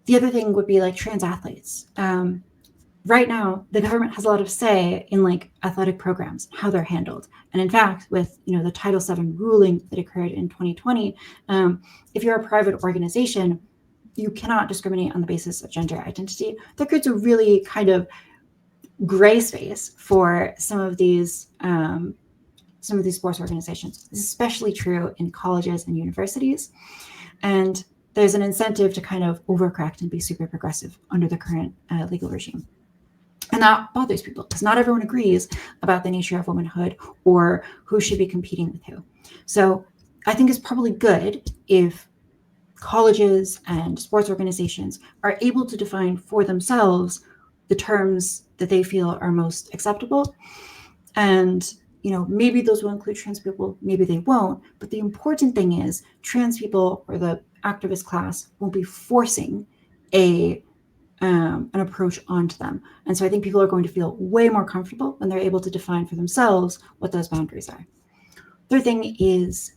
The other thing would be trans athletes. Right now, the government has a lot of say in athletic programs, how they're handled. And in fact, with the Title VII ruling that occurred in 2020, if you're a private organization, you cannot discriminate on the basis of gender identity. That creates a really kind of gray space for some of these sports organizations. This is especially true in colleges and universities. And there's an incentive to kind of overcorrect and be super progressive under the current legal regime. And that bothers people because not everyone agrees about the nature of womanhood or who should be competing with who. So I think it's probably good if colleges and sports organizations are able to define for themselves the terms that they feel are most acceptable. And, maybe those will include trans people, maybe they won't. But the important thing is trans people or the activist class won't be forcing an approach onto them. And so I think people are going to feel way more comfortable when they're able to define for themselves what those boundaries are. Third thing is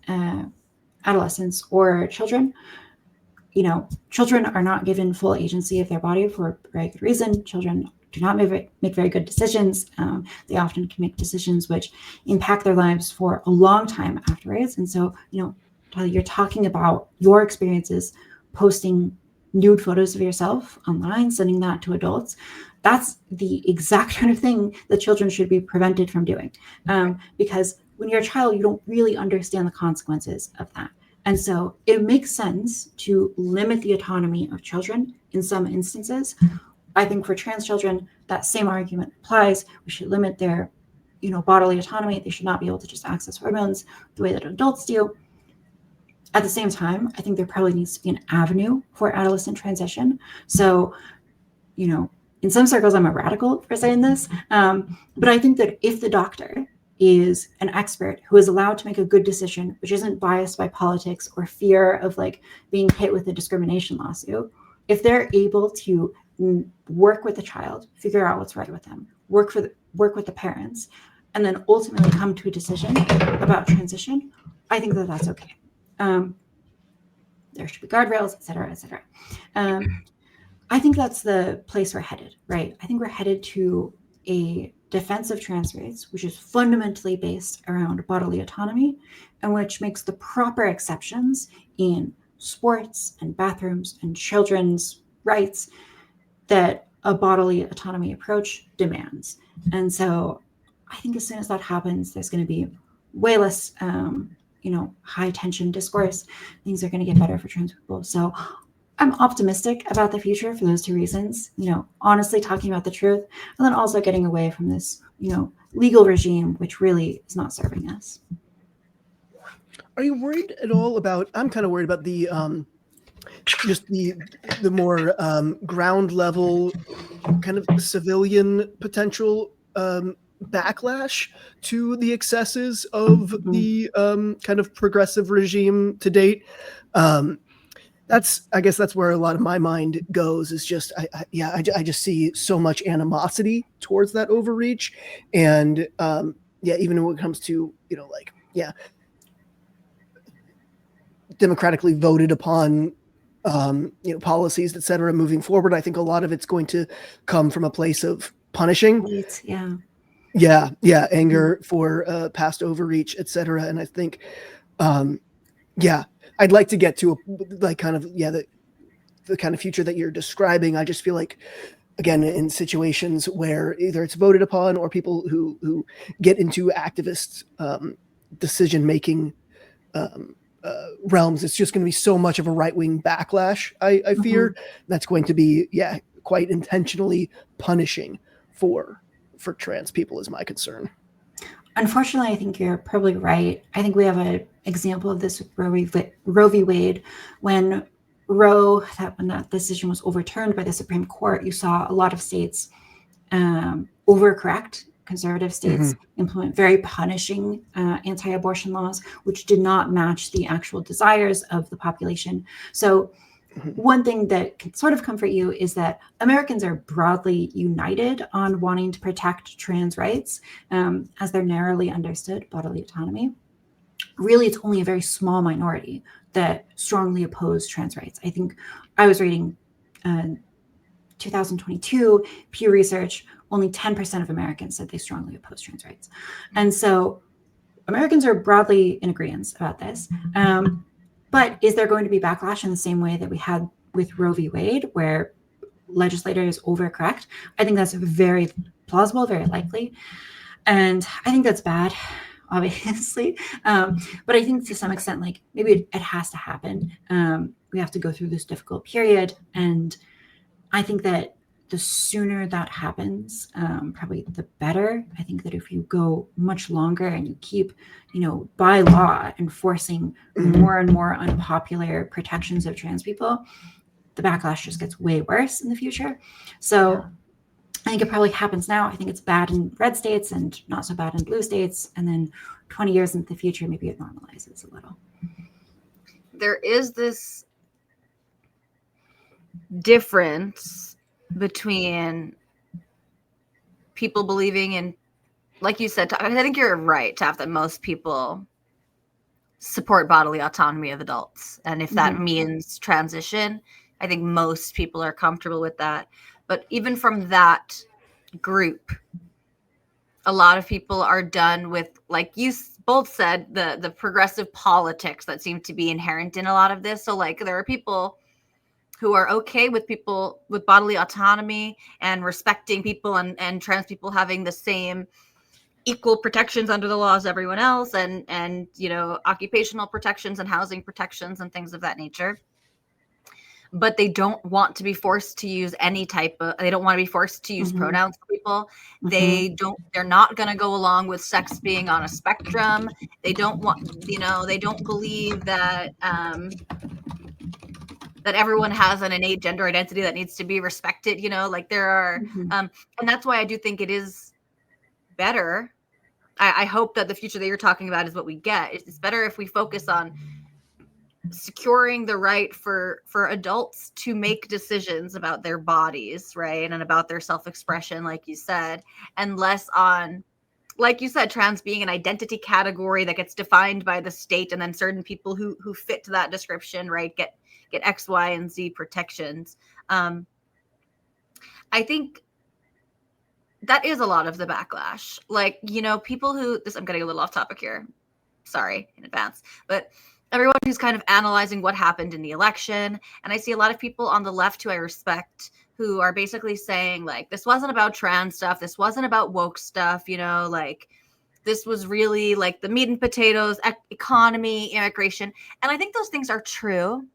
adolescents or children. Children are not given full agency of their body for a very good reason. Children do not make very good decisions. They often can make decisions which impact their lives for a long time afterwards. And so, you're talking about your experiences posting nude photos of yourself online, sending that to adults. That's the exact kind of thing that children should be prevented from doing. Because when you're a child, you don't really understand the consequences of that. And so it makes sense to limit the autonomy of children in some instances. I think for trans children, that same argument applies. We should limit their, bodily autonomy. They should not be able to just access hormones the way that adults do. At the same time, I think there probably needs to be an avenue for adolescent transition. So, in some circles, I'm a radical for saying this. But I think that if the doctor is an expert who is allowed to make a good decision, which isn't biased by politics or fear of being hit with a discrimination lawsuit, if they're able to work with the child, figure out what's right with them, work with the parents, and then ultimately come to a decision about transition, I think that that's okay. There should be guardrails, et cetera, et cetera. I think that's the place we're headed, right? I think we're headed to a defense of trans rights, which is fundamentally based around bodily autonomy and which makes the proper exceptions in sports and bathrooms and children's rights that a bodily autonomy approach demands. And so I think as soon as that happens, there's going to be way less, high tension discourse. Things are going to get better for trans people. So I'm optimistic about the future for those two reasons, honestly talking about the truth, and then also getting away from this, legal regime, which really is not serving us. Are you worried at all about, I'm kind of worried about the, just the more ground level kind of civilian potential backlash to the excesses of the kind of progressive regime to date. I guess that's where a lot of my mind goes, is just, I just see so much animosity towards that overreach. And even when it comes to, democratically voted upon, policies, et cetera, moving forward, I think a lot of it's going to come from a place of punishing. Anger for past overreach, et cetera. And I think, I'd like to get to the kind of future that you're describing. I just feel like, again, in situations where either it's voted upon or people who get into activist decision-making realms, it's just going to be so much of a right-wing backlash, I fear. That's going to be, quite intentionally punishing for trans people is my concern. Unfortunately, I think you're probably right. I think we have an example of this with Roe v. Wade. When that decision was overturned by the Supreme Court, you saw a lot of states overcorrect conservative states implement very punishing anti-abortion laws, which did not match the actual desires of the population. So one thing that can sort of comfort you is that Americans are broadly united on wanting to protect trans rights, as they're narrowly understood bodily autonomy. Really, it's only a very small minority that strongly oppose trans rights. I think I was reading 2022 Pew Research, only 10% of Americans said they strongly oppose trans rights. And so Americans are broadly in agreement about this. But is there going to be backlash in the same way that we had with Roe v. Wade, where legislators overcorrect? I think that's very plausible, very likely. And I think that's bad, obviously. But I think to some extent, like maybe it has to happen. We have to go through this difficult period. And I think that the sooner that happens, probably the better. I think that if you go much longer and you keep, by law enforcing more and more unpopular protections of trans people, the backlash just gets way worse in the future. So I think it probably happens now. I think it's bad in red states and not so bad in blue states. And then 20 years into the future, maybe it normalizes a little. There is this difference between people believing in, like you said, I think you're right, Taff, that most people support bodily autonomy of adults. And if that means transition, I think most people are comfortable with that. But even from that group, a lot of people are done with, like you both said, the progressive politics that seem to be inherent in a lot of this. So like there are people who are okay with people with bodily autonomy and respecting people and trans people having the same equal protections under the law as everyone else, and occupational protections and housing protections and things of that nature. But they don't want to be forced to use they don't want to be forced to use pronouns for people. They're not going to go along with sex being on a spectrum. They don't want, they don't believe that, that everyone has an innate gender identity that needs to be respected, like there are, and that's why I do think it is better. I hope that the future that you're talking about is what we get. It's better if we focus on securing the right for adults to make decisions about their bodies, right? And about their self-expression, like you said, and less on, like you said, trans being an identity category that gets defined by the state, and then certain people who fit to that description, right, get X, Y, and Z protections. I think that is a lot of the backlash. Like, people I'm getting a little off topic here. Sorry in advance. But everyone who's kind of analyzing what happened in the election. And I see a lot of people on the left who I respect who are basically saying, like, this wasn't about trans stuff. This wasn't about woke stuff, like this was really like the meat and potatoes, economy, immigration. And I think those things are true.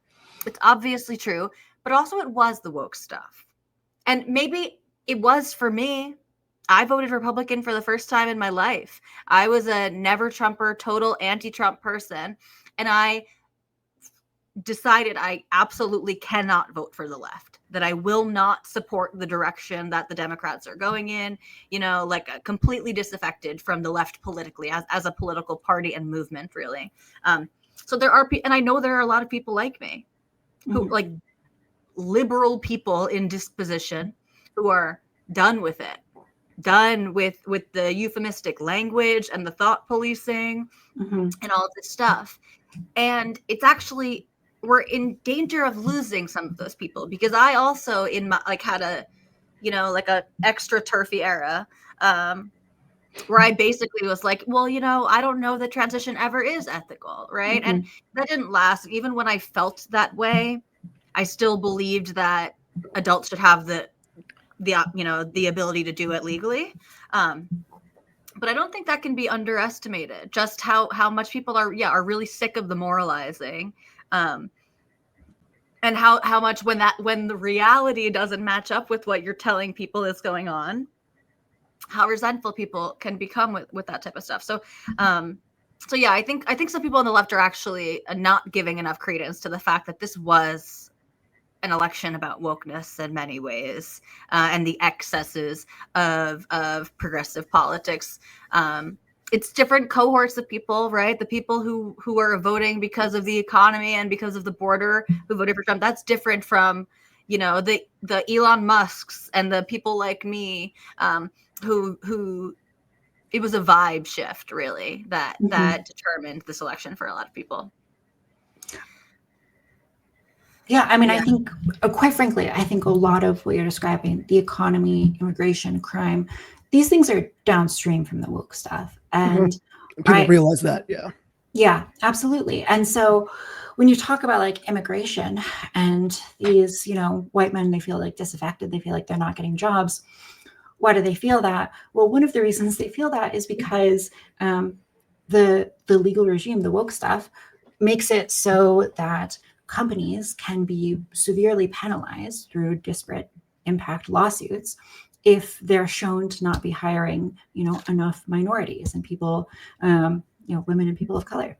It's obviously true, but also it was the woke stuff. And maybe it was for me. I voted Republican for the first time in my life. I was a never Trumper, total anti-Trump person. And I decided I absolutely cannot vote for the left, that I will not support the direction that the Democrats are going in, like completely disaffected from the left politically as a political party and movement, really. So there are, and I know there are a lot of people like me who like liberal people in disposition who are done with it, done with the euphemistic language and the thought policing and all of this stuff. And it's actually, we're in danger of losing some of those people, because I also had a, like a extra turfy era, where I basically was like, well, I don't know that transition ever is ethical, right? And that didn't last. Even when I felt that way, I still believed that adults should have the ability to do it legally. But I don't think that can be underestimated, just how much people are really sick of the moralizing. And how much when the reality doesn't match up with what you're telling people is going on, how resentful people can become with that type of stuff. So yeah, I think some people on the left are actually not giving enough credence to the fact that this was an election about wokeness in many ways, and the excesses of progressive politics. It's different cohorts of people, right? The people who are voting because of the economy and because of the border who voted for Trump, that's different from, you know, the Elon Musks and the people like me, who it was a vibe shift, really, that determined this election for a lot of people. Yeah, I mean, I think, quite frankly, I think a lot of what you're describing, the economy, immigration, crime, these things are downstream from the woke stuff. And people realize that, Yeah, absolutely. And so when you talk about like immigration and these, you know, white men, they feel like disaffected, they feel like they're not getting jobs. Why do they feel that? Well, one of the reasons they feel that is because the legal regime, the woke stuff, makes it so that companies can be severely penalized through disparate impact lawsuits if they're shown to not be hiring, you know, enough minorities and people, you know, women and people of color.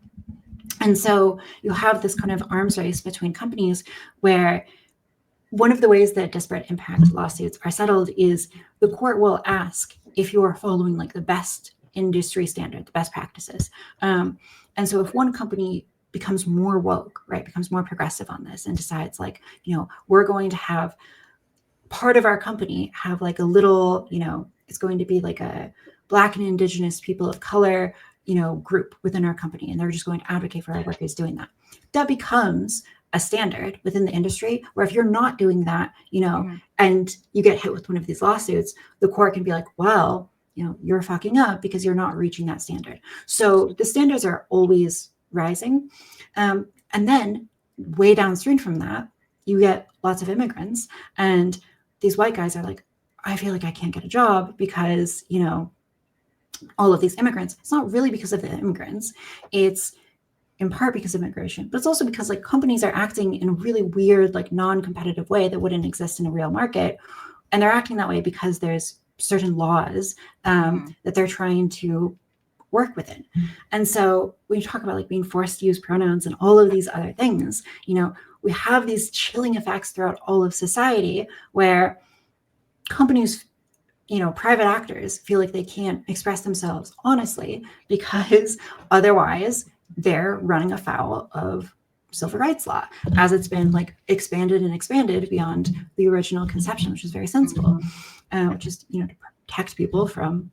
And so you have this kind of arms race between companies where one of the ways that disparate impact lawsuits are settled is the court will ask if you are following like the best industry standard, the best practices. And so if one company becomes more woke, right, becomes more progressive on this and decides like, you know, we're going to have part of our company have like a little, you know, it's going to be like a Black and Indigenous people of color, you know, group within our company, and they're just going to advocate for our workers doing that. That becomes a standard within the industry where if you're not doing that, you know, and you get hit with one of these lawsuits, the court can be like, well, you know, you're fucking up because you're not reaching that standard. So the standards are always rising. And then way downstream from that, you get lots of immigrants, and these white guys are like, I feel like I can't get a job because, you know, all of these immigrants. It's not really because of the immigrants. It's in part because of immigration, but it's also because like companies are acting in a really weird, like non-competitive way that wouldn't exist in a real market. And they're acting that way because there's certain laws that they're trying to work within. And so when you talk about like being forced to use pronouns and all of these other things, you know, we have these chilling effects throughout all of society where companies, you know, private actors feel like they can't express themselves honestly because otherwise they're running afoul of civil rights law as it's been like expanded and expanded beyond the original conception, which is very sensible, which is, you know, to protect people from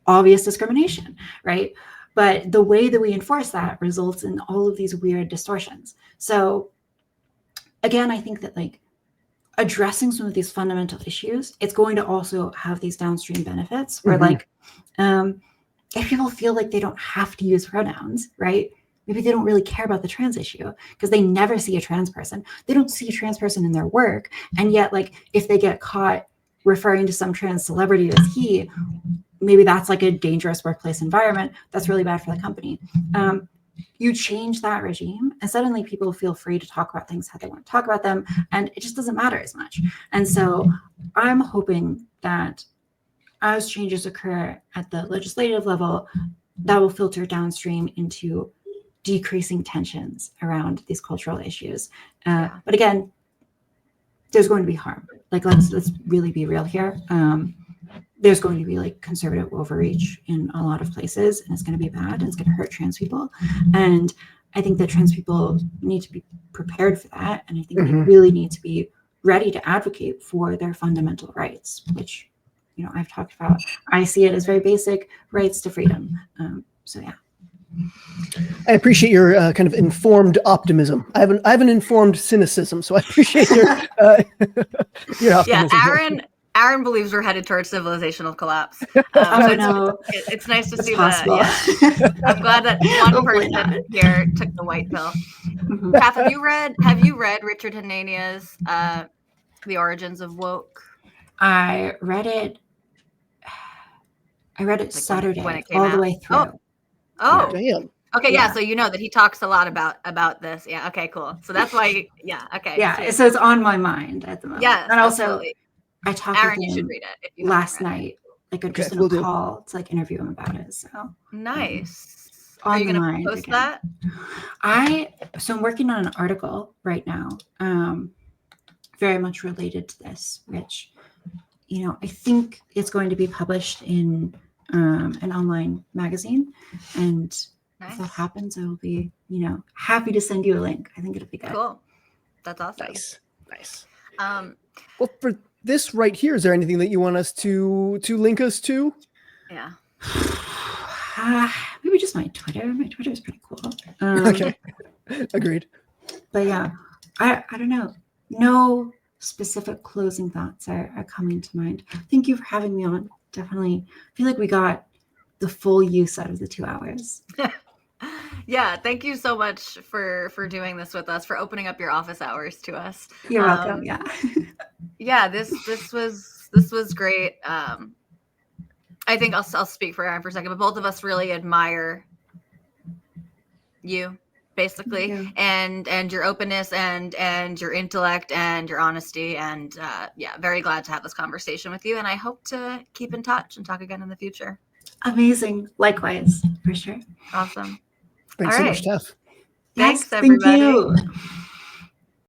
obvious discrimination, right? But the way that we enforce that results in all of these weird distortions. So again, I think that like addressing some of these fundamental issues, it's going to also have these downstream benefits where like, if people feel like they don't have to use pronouns, right? Maybe they don't really care about the trans issue because they never see a trans person. They don't see a trans person in their work. And yet, like, if they get caught referring to some trans celebrity as he, maybe that's like a dangerous workplace environment. That's really bad for the company. You change that regime and suddenly people feel free to talk about things how they want to talk about them. And it just doesn't matter as much. And so I'm hoping that as changes occur at the legislative level, that will filter downstream into decreasing tensions around these cultural issues. But again, there's going to be harm. Like, let's really be real here. There's going to be like conservative overreach in a lot of places, and it's going to be bad, and it's going to hurt trans people. And I think that trans people need to be prepared for that. And I think they really need to be ready to advocate for their fundamental rights, which, you know, I've talked about. I see it as very basic rights to freedom. So yeah. I appreciate your kind of informed optimism. I have an informed cynicism, so I appreciate your optimism. Yeah, Aaron believes we're headed towards civilizational collapse. It's nice to see possible. That. Yeah. I'm glad that one person here took the white pill. Taff, have you read Richard Hanania's The Origins of Woke? I read it like Saturday when it came all the way through. Oh, damn. Okay, yeah. So you know that he talks a lot about this. Yeah. Okay. Cool. So that's why. Yeah. Okay. Yeah. So it's on my mind at the moment. Yeah. And also, I talked Aaron, with him you should read it last night, like just a call to like interview him about it. So nice. Are you gonna post that? So I'm working on an article right now. very much related to this, which, you know, I think it's going to be published in an online magazine. And if that happens, I will be, you know, happy to send you a link. I think it'll be good. Cool. That's awesome. Nice. Well, for this right here, is there anything that you want us to link us to? Yeah. Maybe just my Twitter. My Twitter is pretty cool. Okay. Agreed. But yeah, I don't know. No specific closing thoughts are coming to mind. Thank you for having me on. Definitely feel like we got the full use out of the 2 hours. Yeah, thank you so much for doing this with us, for opening up your office hours to us. You're welcome. Yeah. Yeah, this was great. I think I'll speak for Aaron for a second, but both of us really admire you, basically, and your openness and your intellect and your honesty, and yeah, very glad to have this conversation with you, and I hope to keep in touch and talk again in the future. Amazing. Likewise, for sure. Awesome. Thanks so much, Taff. Thanks, everybody. Thank you.